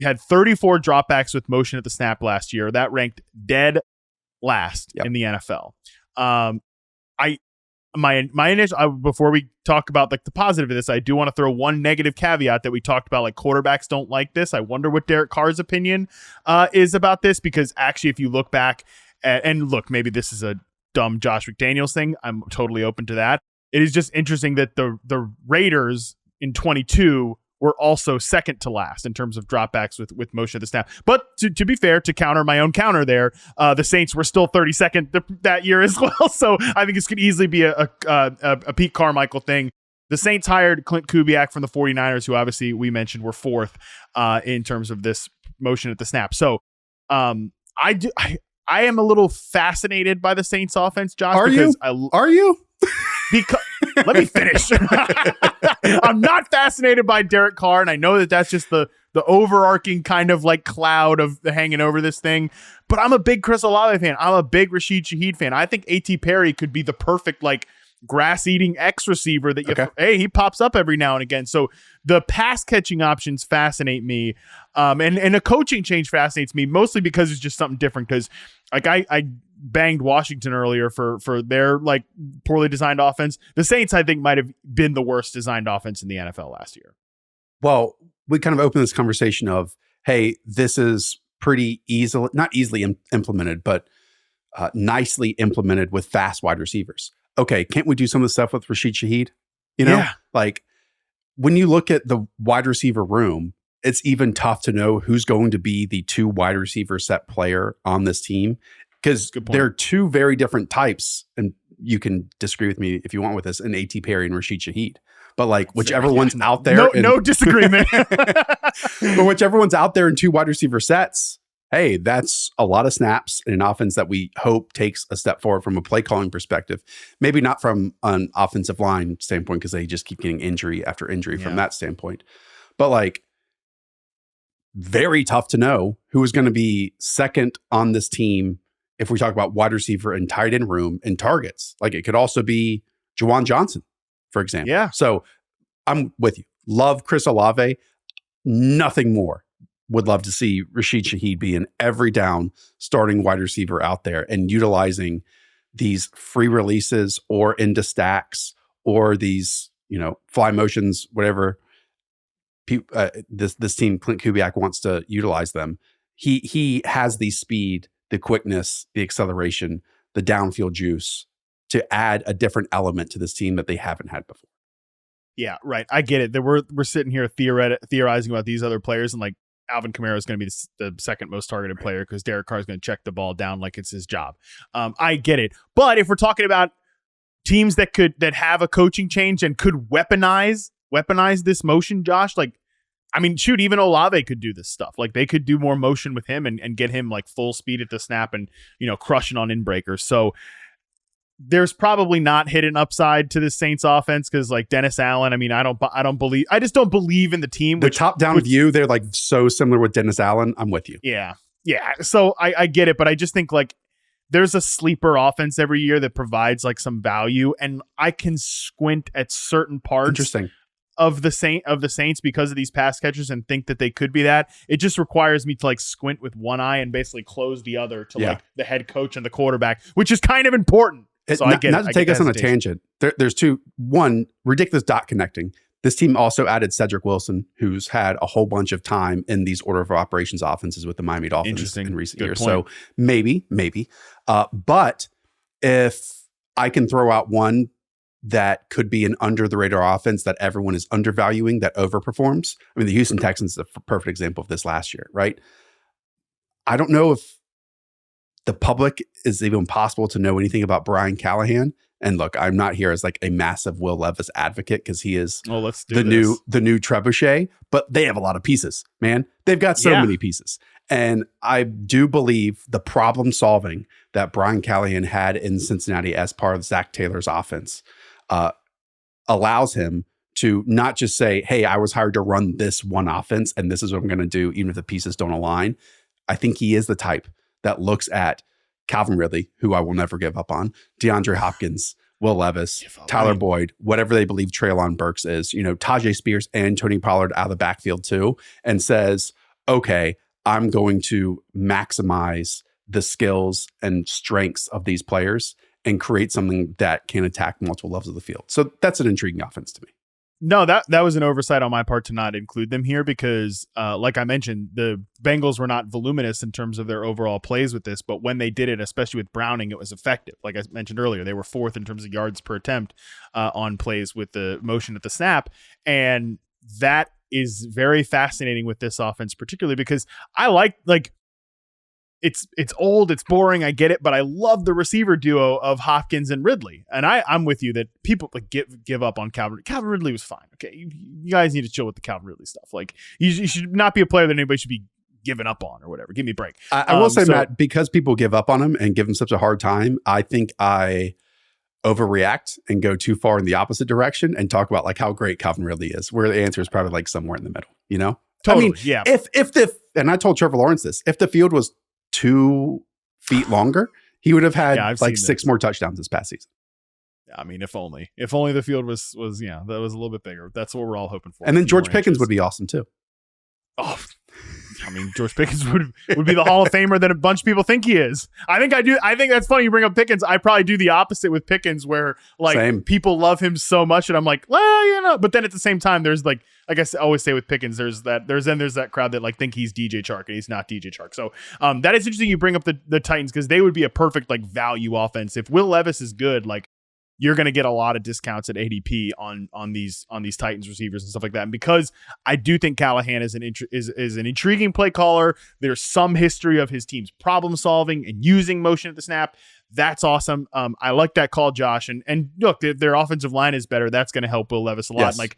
had 34 dropbacks with motion at the snap last year. That ranked dead last in the NFL. My initial, before we talk about like the positive of this, I do want to throw one negative caveat that we talked about. Like, quarterbacks don't like this. I wonder what Derek Carr's opinion is about this, because actually, if you look back and look, maybe this is a dumb Josh McDaniels thing. I'm totally open to that. It is just interesting that the Raiders in 22 were also second to last in terms of dropbacks with motion at the snap. But to be fair, to counter my own counter there, the Saints were still 32nd that year as well. So I think this could easily be a Pete Carmichael thing. The Saints hired Clint Kubiak from the 49ers, who obviously we mentioned were 4th in terms of this motion at the snap. So I am a little fascinated by the Saints offense, Josh. Are you? Because let me finish. I'm not fascinated by Derek Carr, and I know that that's just the overarching kind of like cloud of the hanging over this thing. But I'm a big Chris Olave fan. I'm a big Rasheed Shaheed fan. I think A.T. Perry could be the perfect like grass-eating X receiver that he pops up every now and again. So the pass-catching options fascinate me, and a coaching change fascinates me, mostly because it's just something different. Because like I banged Washington earlier for their like poorly designed offense. The Saints, I think, might have been the worst designed offense in the NFL last year. Well, we kind of opened this conversation of, hey, this is pretty easily, not easily implemented, but nicely implemented with fast wide receivers. Okay, can't we do some of the stuff with Rasheed Shaheed? Like when you look at the wide receiver room, it's even tough to know who's going to be the 2 wide receiver set player on this team, because they're 2 very different types. And you can disagree with me if you want with this, in A.T. Perry and Rasheed Shaheed. But like whichever one's out there. No disagreement. But whichever one's out there in 2 wide receiver sets, hey, that's a lot of snaps in an offense that we hope takes a step forward from a play calling perspective. Maybe not from an offensive line standpoint, because they just keep getting injury after injury from that standpoint. But like, very tough to know who is going to be second on this team if we talk about wide receiver and tight end room and targets. Like, it could also be Juwan Johnson, for example. Yeah. So I'm with you. Love Chris Olave. Nothing more would love to see Rasheed Shaheed be an every down starting wide receiver out there and utilizing these free releases or into stacks or these, fly motions, whatever this team, Clint Kubiak, wants to utilize them. He has the speed, the quickness, the acceleration, the downfield juice to add a different element to this team that they haven't had before. Yeah, right. I get it. We're sitting here theorizing about these other players, and like Alvin Kamara is going to be the second most targeted player because Derek Carr is going to check the ball down like it's his job. I get it. But if we're talking about teams that have a coaching change and could weaponize this motion, Josh, even Olave could do this stuff. Like they could do more motion with him and get him like full speed at the snap and, crushing on in breakers. So there's probably not hidden upside to this Saints offense because like Dennis Allen, I just don't believe in the team. The top down view, they're like so similar with Dennis Allen. I'm with you. Yeah. Yeah. So I get it, but I just think like there's a sleeper offense every year that provides like some value, and I can squint at certain parts of the Saints because of these pass catchers and think that they could be that. It just requires me to like squint with one eye and basically close the other to like the head coach and the quarterback, which is kind of important. So I get not to take us on a tangent. There's two. One, ridiculous dot connecting. This team also added Cedric Wilson, who's had a whole bunch of time in these order of operations offenses with the Miami Dolphins in recent years. Point. So maybe. But if I can throw out one that could be an under the radar offense that everyone is undervaluing that overperforms. I mean, the Houston Texans is a perfect example of this last year, right? I don't know if the public is even possible to know anything about Brian Callahan. And look, I'm not here as like a massive Will Levis advocate because he is the new trebuchet, but they have a lot of pieces, man. They've got so many pieces. And I do believe the problem solving that Brian Callahan had in Cincinnati as part of Zach Taylor's offense allows him to not just say, hey, I was hired to run this one offense and this is what I'm going to do, even if the pieces don't align. I think he is the type that looks at Calvin Ridley, who I will never give up on, DeAndre Hopkins, Will Levis, Tyler Boyd, whatever they believe Treylon Burks is, Tajay Spears and Tony Pollard out of the backfield too, and says, okay, I'm going to maximize the skills and strengths of these players and create something that can attack multiple levels of the field. So that's an intriguing offense to me. No, that was an oversight on my part to not include them here because, like I mentioned, the Bengals were not voluminous in terms of their overall plays with this, but when they did it, especially with Browning, it was effective. Like I mentioned earlier, they were fourth in terms of yards per attempt on plays with the motion at the snap, and that is very fascinating with this offense, particularly because I like it's old, it's boring, I get it, but I love the receiver duo of Hopkins and Ridley. And I'm with you that people like give up on Calvin. Calvin Ridley was fine. Okay, you guys need to chill with the Calvin Ridley stuff. Like you should not be a player that anybody should be giving up on or whatever. Give me a break. I will say, Matt, because people give up on him and give him such a hard time, I think I overreact and go too far in the opposite direction and talk about like how great Calvin Ridley is, where the answer is probably like somewhere in the middle, Totally, and I told Trevor Lawrence this, if the field was 2 feet longer, he would have had like 6 more touchdowns this past season. Yeah, I mean, if only the field was that was a little bit bigger. That's what we're all hoping for. And then George Pickens would be awesome too. Oh, I mean, George Pickens would be the Hall of Famer that a bunch of people think he is. I think that's funny you bring up Pickens. I probably do the opposite with Pickens where like people love him so much and I'm like, well, but then at the same time, there's like I guess I always say with Pickens, there's that crowd that like think he's DJ Chark and he's not DJ Chark. So that is interesting. You bring up the Titans because they would be a perfect like value offense. If Will Levis is good, like you're going to get a lot of discounts at ADP on these Titans receivers and stuff like that. And because I do think Callahan is an intriguing play caller, there's some history of his team's problem solving and using motion at the snap. That's awesome. I like that call, Josh. And look, their offensive line is better. That's going to help Will Levis a lot. Yes. Like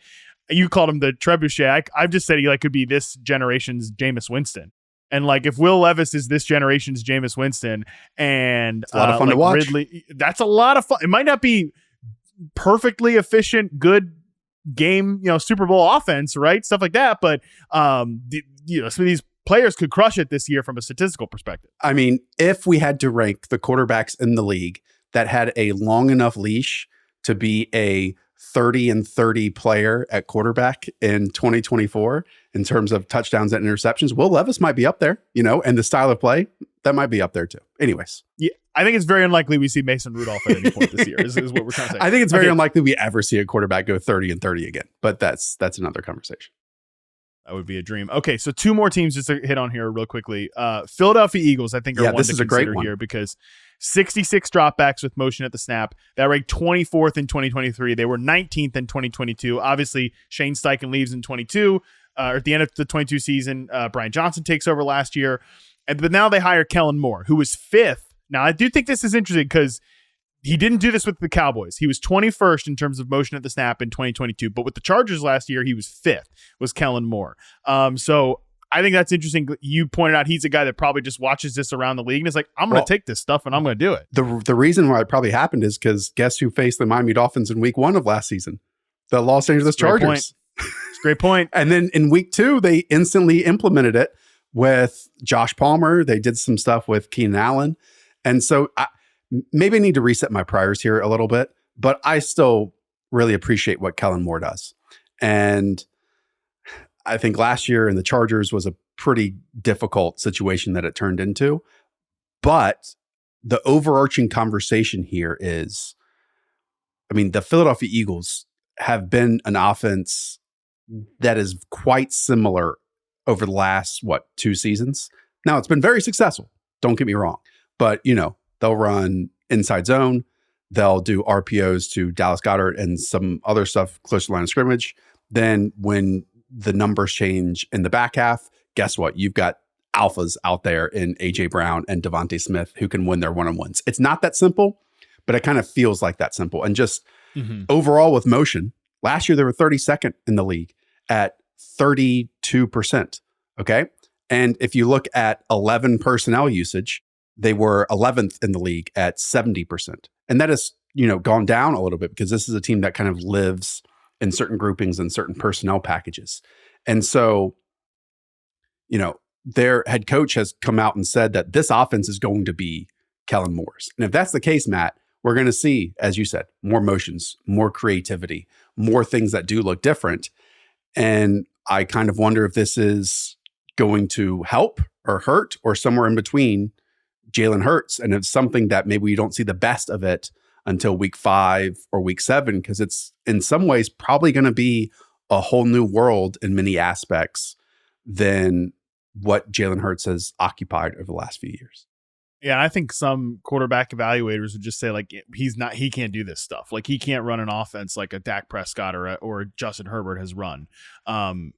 you called him the trebuchet. I've just said he like could be this generation's Jameis Winston. And like if Will Levis is this generation's Jameis Winston and it's a lot of fun to watch. Ridley, that's a lot of fun. It might not be perfectly efficient, good game, Super Bowl offense, right? Stuff like that. But some of these players could crush it this year from a statistical perspective. I mean, if we had to rank the quarterbacks in the league that had a long enough leash to be a 30-30 player at quarterback in 2024 in terms of touchdowns and interceptions. Will Levis might be up there, and the style of play that might be up there too. Anyways. Yeah, I think it's very unlikely we see Mason Rudolph at any point this year is what we're trying to say. I think it's very unlikely we ever see a quarterback go 30-30 again, but that's another conversation. That would be a dream. Okay, so two more teams just to hit on here real quickly. Philadelphia Eagles, I think, are one this to is a consider great one here because 66 dropbacks with motion at the snap. That ranked 24th in 2023. They were 19th in 2022. Obviously, Shane Steichen leaves in 22. Or at the end of the 22 season, Brian Johnson takes over last year. But now they hire Kellen Moore, who was 5th. Now, I do think this is interesting because he didn't do this with the Cowboys. He was 21st in terms of motion at the snap in 2022. But with the Chargers last year, he was 5th, was Kellen Moore. So I think that's interesting. You pointed out he's a guy that probably just watches this around the league and is like, I'm going to take this stuff and I'm going to do it. The reason why it probably happened is because guess who faced the Miami Dolphins in week 1 of last season? The Los Angeles Chargers. It's a great point. And then in week 2, they instantly implemented it with Josh Palmer. They did some stuff with Keenan Allen. And so maybe I need to reset my priors here a little bit, but I still really appreciate what Kellen Moore does. And I think last year in the Chargers was a pretty difficult situation that it turned into. But the overarching conversation here is, the Philadelphia Eagles have been an offense that is quite similar over the last, 2 seasons. Now, it's been very successful. Don't get me wrong. But, they'll run inside zone. They'll do RPOs to Dallas Goedert and some other stuff close to the line of scrimmage. Then when the numbers change in the back half, guess what? You've got alphas out there in A.J. Brown and Devontae Smith who can win their one-on-ones. It's not that simple, but it kind of feels like that simple. And just overall with motion, last year they were 32nd in the league at 32%. Okay. And if you look at 11 personnel usage, they were 11th in the league at 70%. And that has, gone down a little bit because this is a team that kind of lives in certain groupings and certain personnel packages. And so, their head coach has come out and said that this offense is going to be Kellen Moore's. And if that's the case, Matt, we're going to see, as you said, more motions, more creativity, more things that do look different. And I kind of wonder if this is going to help or hurt or somewhere in between Jalen Hurts. And it's something that maybe we don't see the best of it until week 5 or week 7, because it's in some ways probably going to be a whole new world in many aspects than what Jalen Hurts has occupied over the last few years. Yeah, I think some quarterback evaluators would just say he can't do this stuff. Like he can't run an offense like a Dak Prescott or Justin Herbert has run. And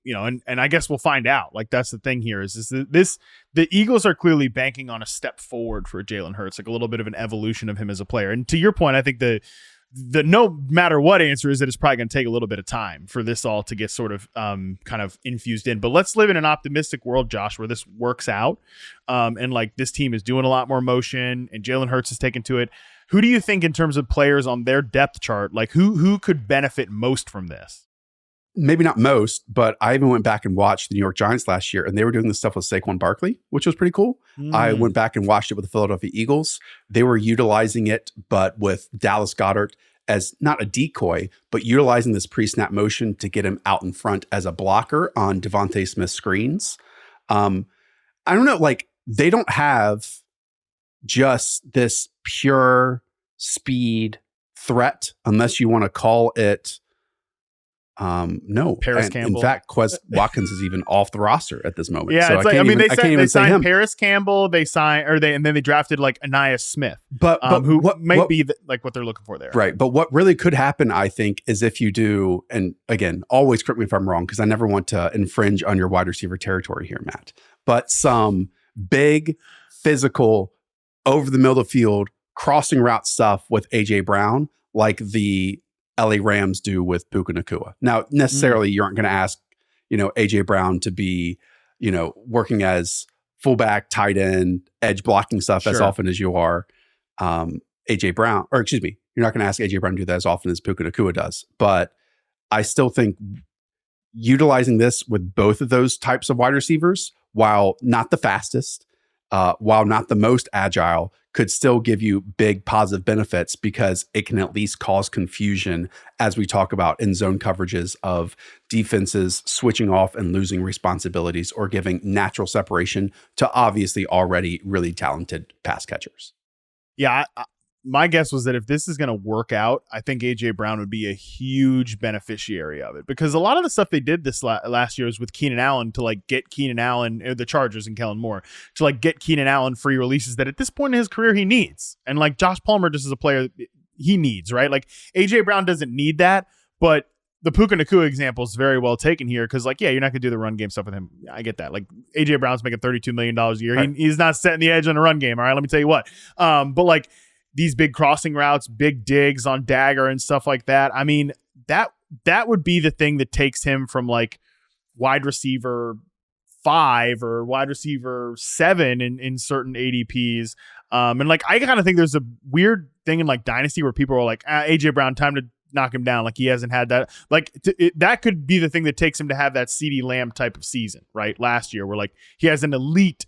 I guess we'll find out. Like that's the thing here is the Eagles are clearly banking on a step forward for Jalen Hurts, like a little bit of an evolution of him as a player. And to your point, I think the no matter what answer is that it's probably going to take a little bit of time for this all to get sort of kind of infused in. But let's live in an optimistic world, Josh, where this works out. And like this team is doing a lot more motion and Jalen Hurts is taking to it. Who do you think in terms of players on their depth chart, like who could benefit most from this? Maybe not most, but I even went back and watched the New York Giants last year and they were doing this stuff with Saquon Barkley, which was pretty cool. I went back and watched it with the Philadelphia Eagles. They were utilizing it, but with Dallas Goedert as not a decoy, but utilizing this pre-snap motion to get him out in front as a blocker on Devontae Smith screens. I don't know, like they don't have just this pure speed threat unless you want to call it no. Paris Campbell. In fact, Quez Watkins is even off the roster at this moment. Yeah, so it's they signed him. Paris Campbell. And then they drafted like Anais Smith, but who might be what they're looking for there. Right. But what really could happen, I think, is if you do, and again, always correct me if I'm wrong, because I never want to infringe on your wide receiver territory here, Matt. But some big, physical, over the middle of the field, crossing route stuff with AJ Brown, like the LA Rams do with Puka Nacua. Now, necessarily, you aren't going to ask, AJ Brown to be, working as fullback, tight end, edge blocking stuff as often as you are AJ Brown, or excuse me, you're not going to ask AJ Brown to do that as often as Puka Nacua does. But I still think utilizing this with both of those types of wide receivers, while not the fastest, while not the most agile, could still give you big positive benefits because it can at least cause confusion as we talk about in zone coverages of defenses switching off and losing responsibilities or giving natural separation to obviously already really talented pass catchers. Yeah, my guess was that if this is going to work out, I think A.J. Brown would be a huge beneficiary of it, because a lot of the stuff they did this last year was with Keenan Allen to like get Keenan Allen, the Chargers and Kellen Moore, to like get Keenan Allen free releases that at this point in his career he needs. And like Josh Palmer just is a player he needs, right? Like A.J. Brown doesn't need that, but the Puka Nacua example is very well taken here because, like, yeah, you're not going to do the run game stuff with him. I get that. Like, A.J. Brown's making $32 million a year. Right. He's not setting the edge on the run game, all right? Let me tell you what. But, like, these big crossing routes, big digs on dagger and stuff like that. I mean, that would be the thing that takes him from like wide receiver 5 or wide receiver 7 in certain ADPs. And like, I kind of think there's a weird thing in like Dynasty where people are like, AJ Brown, time to knock him down. Like he hasn't had that. Like that could be the thing that takes him to have that CeeDee Lamb type of season, right? Last year where like he has an elite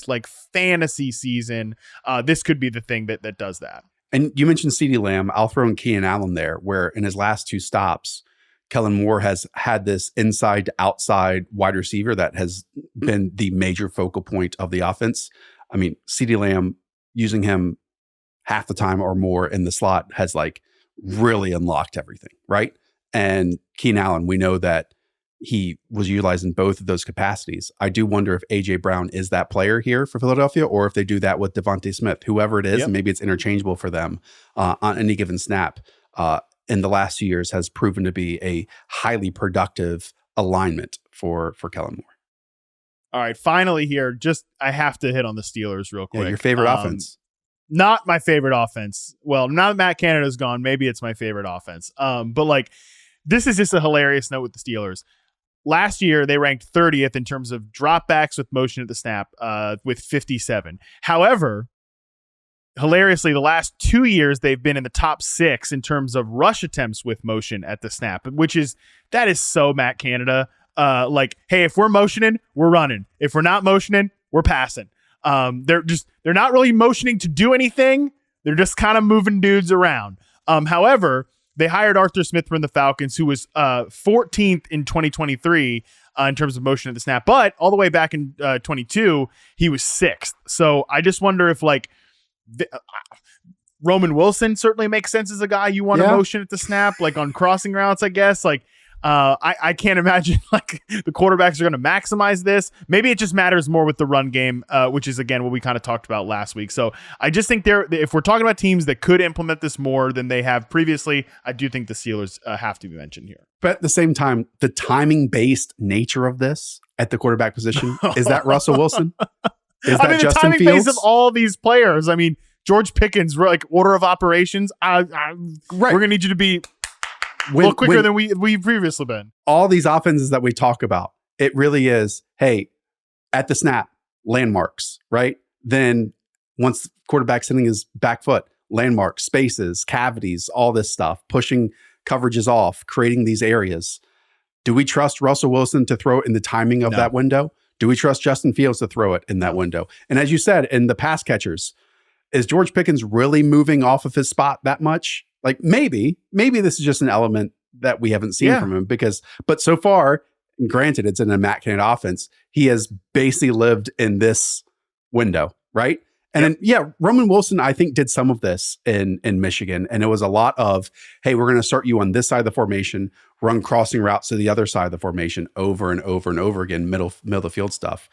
like fantasy season. This could be the thing that does that. And you mentioned CeeDee Lamb. I'll throw in Keenan Allen there, where in his last 2 stops, Kellen Moore has had this inside to outside wide receiver that has been the major focal point of the offense. I mean, CeeDee Lamb, using him half the time or more in the slot has like really unlocked everything, right? And Keenan Allen, we know that he was utilized in both of those capacities. I do wonder if A.J. Brown is that player here for Philadelphia, or if they do that with Devontae Smith, whoever it is, and maybe it's interchangeable for them on any given snap. In the last 2 years has proven to be a highly productive alignment for Kellen Moore. All right, finally here, I have to hit on the Steelers real quick. Yeah, your favorite offense. Not my favorite offense. Well, now that Matt Canada's gone, maybe it's my favorite offense. But like, this is just a hilarious note with the Steelers. Last year, they ranked 30th in terms of dropbacks with motion at the snap, with 57. However, hilariously, the last 2 years, they've been in the top 6 in terms of rush attempts with motion at the snap, that is so Matt Canada. Like, hey, if we're motioning, we're running. If we're not motioning, we're passing. They're not really motioning to do anything. They're just kind of moving dudes around. However, they hired Arthur Smith from the Falcons, who was 14th in 2023 in terms of motion at the snap, but all the way back in 22, he was 6th. So I just wonder if like Roman Wilson certainly makes sense as a guy you want to motion at the snap, like on crossing routes, I guess. Like I can't imagine like the quarterbacks are going to maximize this. Maybe it just matters more with the run game, which is again what we kind of talked about last week. So I just think if we're talking about teams that could implement this more than they have previously, I do think the Steelers have to be mentioned here. But at the same time, the timing based nature of this at the quarterback position, is that Russell Wilson? Is that Justin timing Fields? Base of all these players. I mean, George Pickens, like order of operations. Right. We're gonna need you to be a little quicker than we've previously been. All these offenses that we talk about, it really is, hey, at the snap, landmarks, right? Then once quarterback's hitting his back foot, landmarks, spaces, cavities, all this stuff, pushing coverages off, creating these areas. Do we trust Russell Wilson to throw it in the timing of that window? Do we trust Justin Fields to throw it in that window? And as you said, in the pass catchers, is George Pickens really moving off of his spot that much? Like maybe this is just an element that we haven't seen from him but so far, granted, it's in a Matt Canada offense, he has basically lived in this window, right? And then, Roman Wilson, I think, did some of this in Michigan. And it was a lot of, hey, we're going to start you on this side of the formation, run crossing routes to the other side of the formation over and over and over again, middle of the field stuff.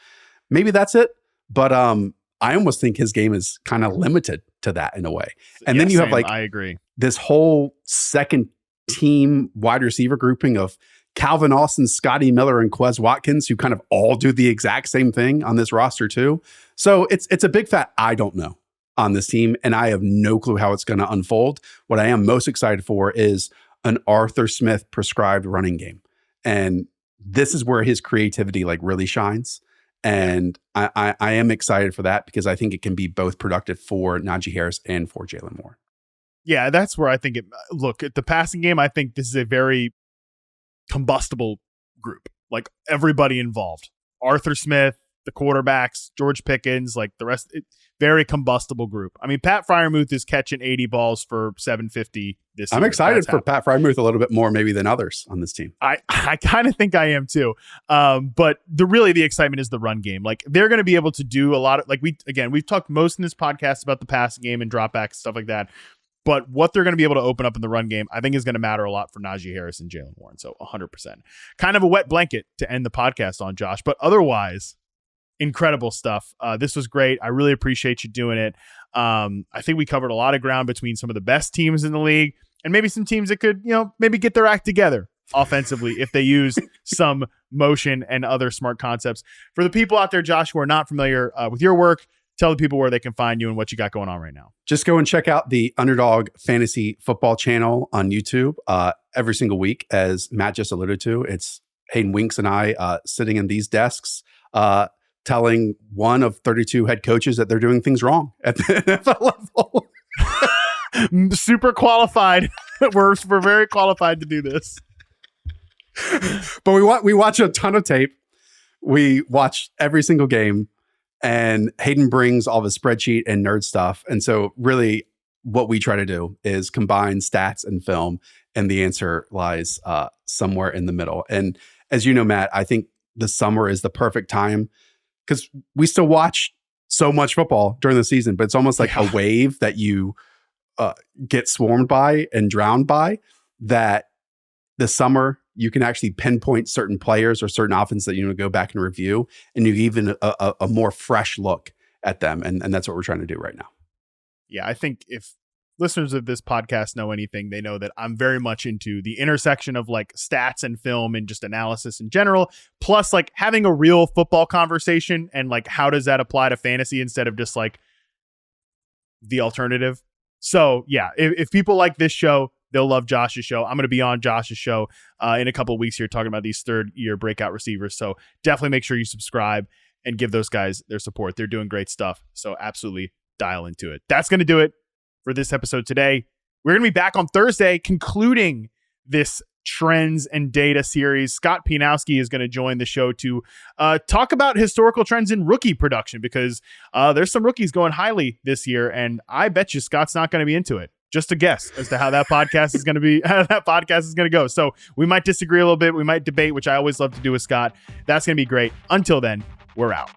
Maybe that's it. But I almost think his game is kind of limited to that in a way. And then you have like, I agree, this whole second team wide receiver grouping of Calvin Austin, Scotty Miller, and Quez Watkins, who kind of all do the exact same thing on this roster too. So it's a big fat I don't know on this team, and I have no clue how it's going to unfold. What I am most excited for is an Arthur Smith prescribed running game. And this is where his creativity like really shines. And I am excited for that because I think it can be both productive for Najee Harris and for Jalen Moore. Yeah, that's where I think look, at the passing game, I think this is a very combustible group. Like everybody involved. Arthur Smith, the quarterbacks, George Pickens, like the rest, very combustible group. I mean, Pat Freiermuth is catching 80 balls for 750 this year. I'm excited for Pat Freiermuth a little bit more maybe than others on this team. I kind of think I am too. But the excitement is the run game. Like they're going to be able to do a lot of, like we've talked most in this podcast about the passing game and dropbacks, stuff like that. But what they're going to be able to open up in the run game, I think is going to matter a lot for Najee Harris and Jalen Warren. So 100%. Kind of a wet blanket to end the podcast on, Josh. But otherwise, incredible stuff. This was great. I really appreciate you doing it. I think we covered a lot of ground between some of the best teams in the league and maybe some teams that could, maybe get their act together offensively if they use some motion and other smart concepts. For the people out there, Josh, who are not familiar with your work, tell the people where they can find you and what you got going on right now. Just go and check out the Underdog Fantasy Football channel on YouTube every single week. As Matt just alluded to, it's Hayden Winks and I sitting in these desks telling one of 32 head coaches that they're doing things wrong at the NFL level. Super qualified. We're very qualified to do this. But we watch a ton of tape. We watch every single game. And Hayden brings all the spreadsheet and nerd stuff. And so really what we try to do is combine stats and film. And the answer lies somewhere in the middle. And as you know, Matt, I think the summer is the perfect time because we still watch so much football during the season, but it's almost like a wave that you get swarmed by and drowned by, that the summer you can actually pinpoint certain players or certain offenses that you want to go back and review, and you even a more fresh look at them. And that's what we're trying to do right now. Yeah, I think if listeners of this podcast know anything, they know that I'm very much into the intersection of like stats and film and just analysis in general, plus like having a real football conversation and like how does that apply to fantasy instead of just like the alternative. So yeah, if people like this show, they'll love Josh's show. I'm going to be on Josh's show in a couple of weeks here talking about these third-year breakout receivers. So definitely make sure you subscribe and give those guys their support. They're doing great stuff. So absolutely dial into it. That's going to do it for this episode today. We're going to be back on Thursday concluding this trends and data series. Scott Pianowski is going to join the show to talk about historical trends in rookie production because there's some rookies going highly this year. And I bet you Scott's not going to be into it. Just a guess as to how that podcast is going to be, how that podcast is going to go. So we might disagree a little bit. We might debate, which I always love to do with Scott. That's going to be great. Until then, we're out.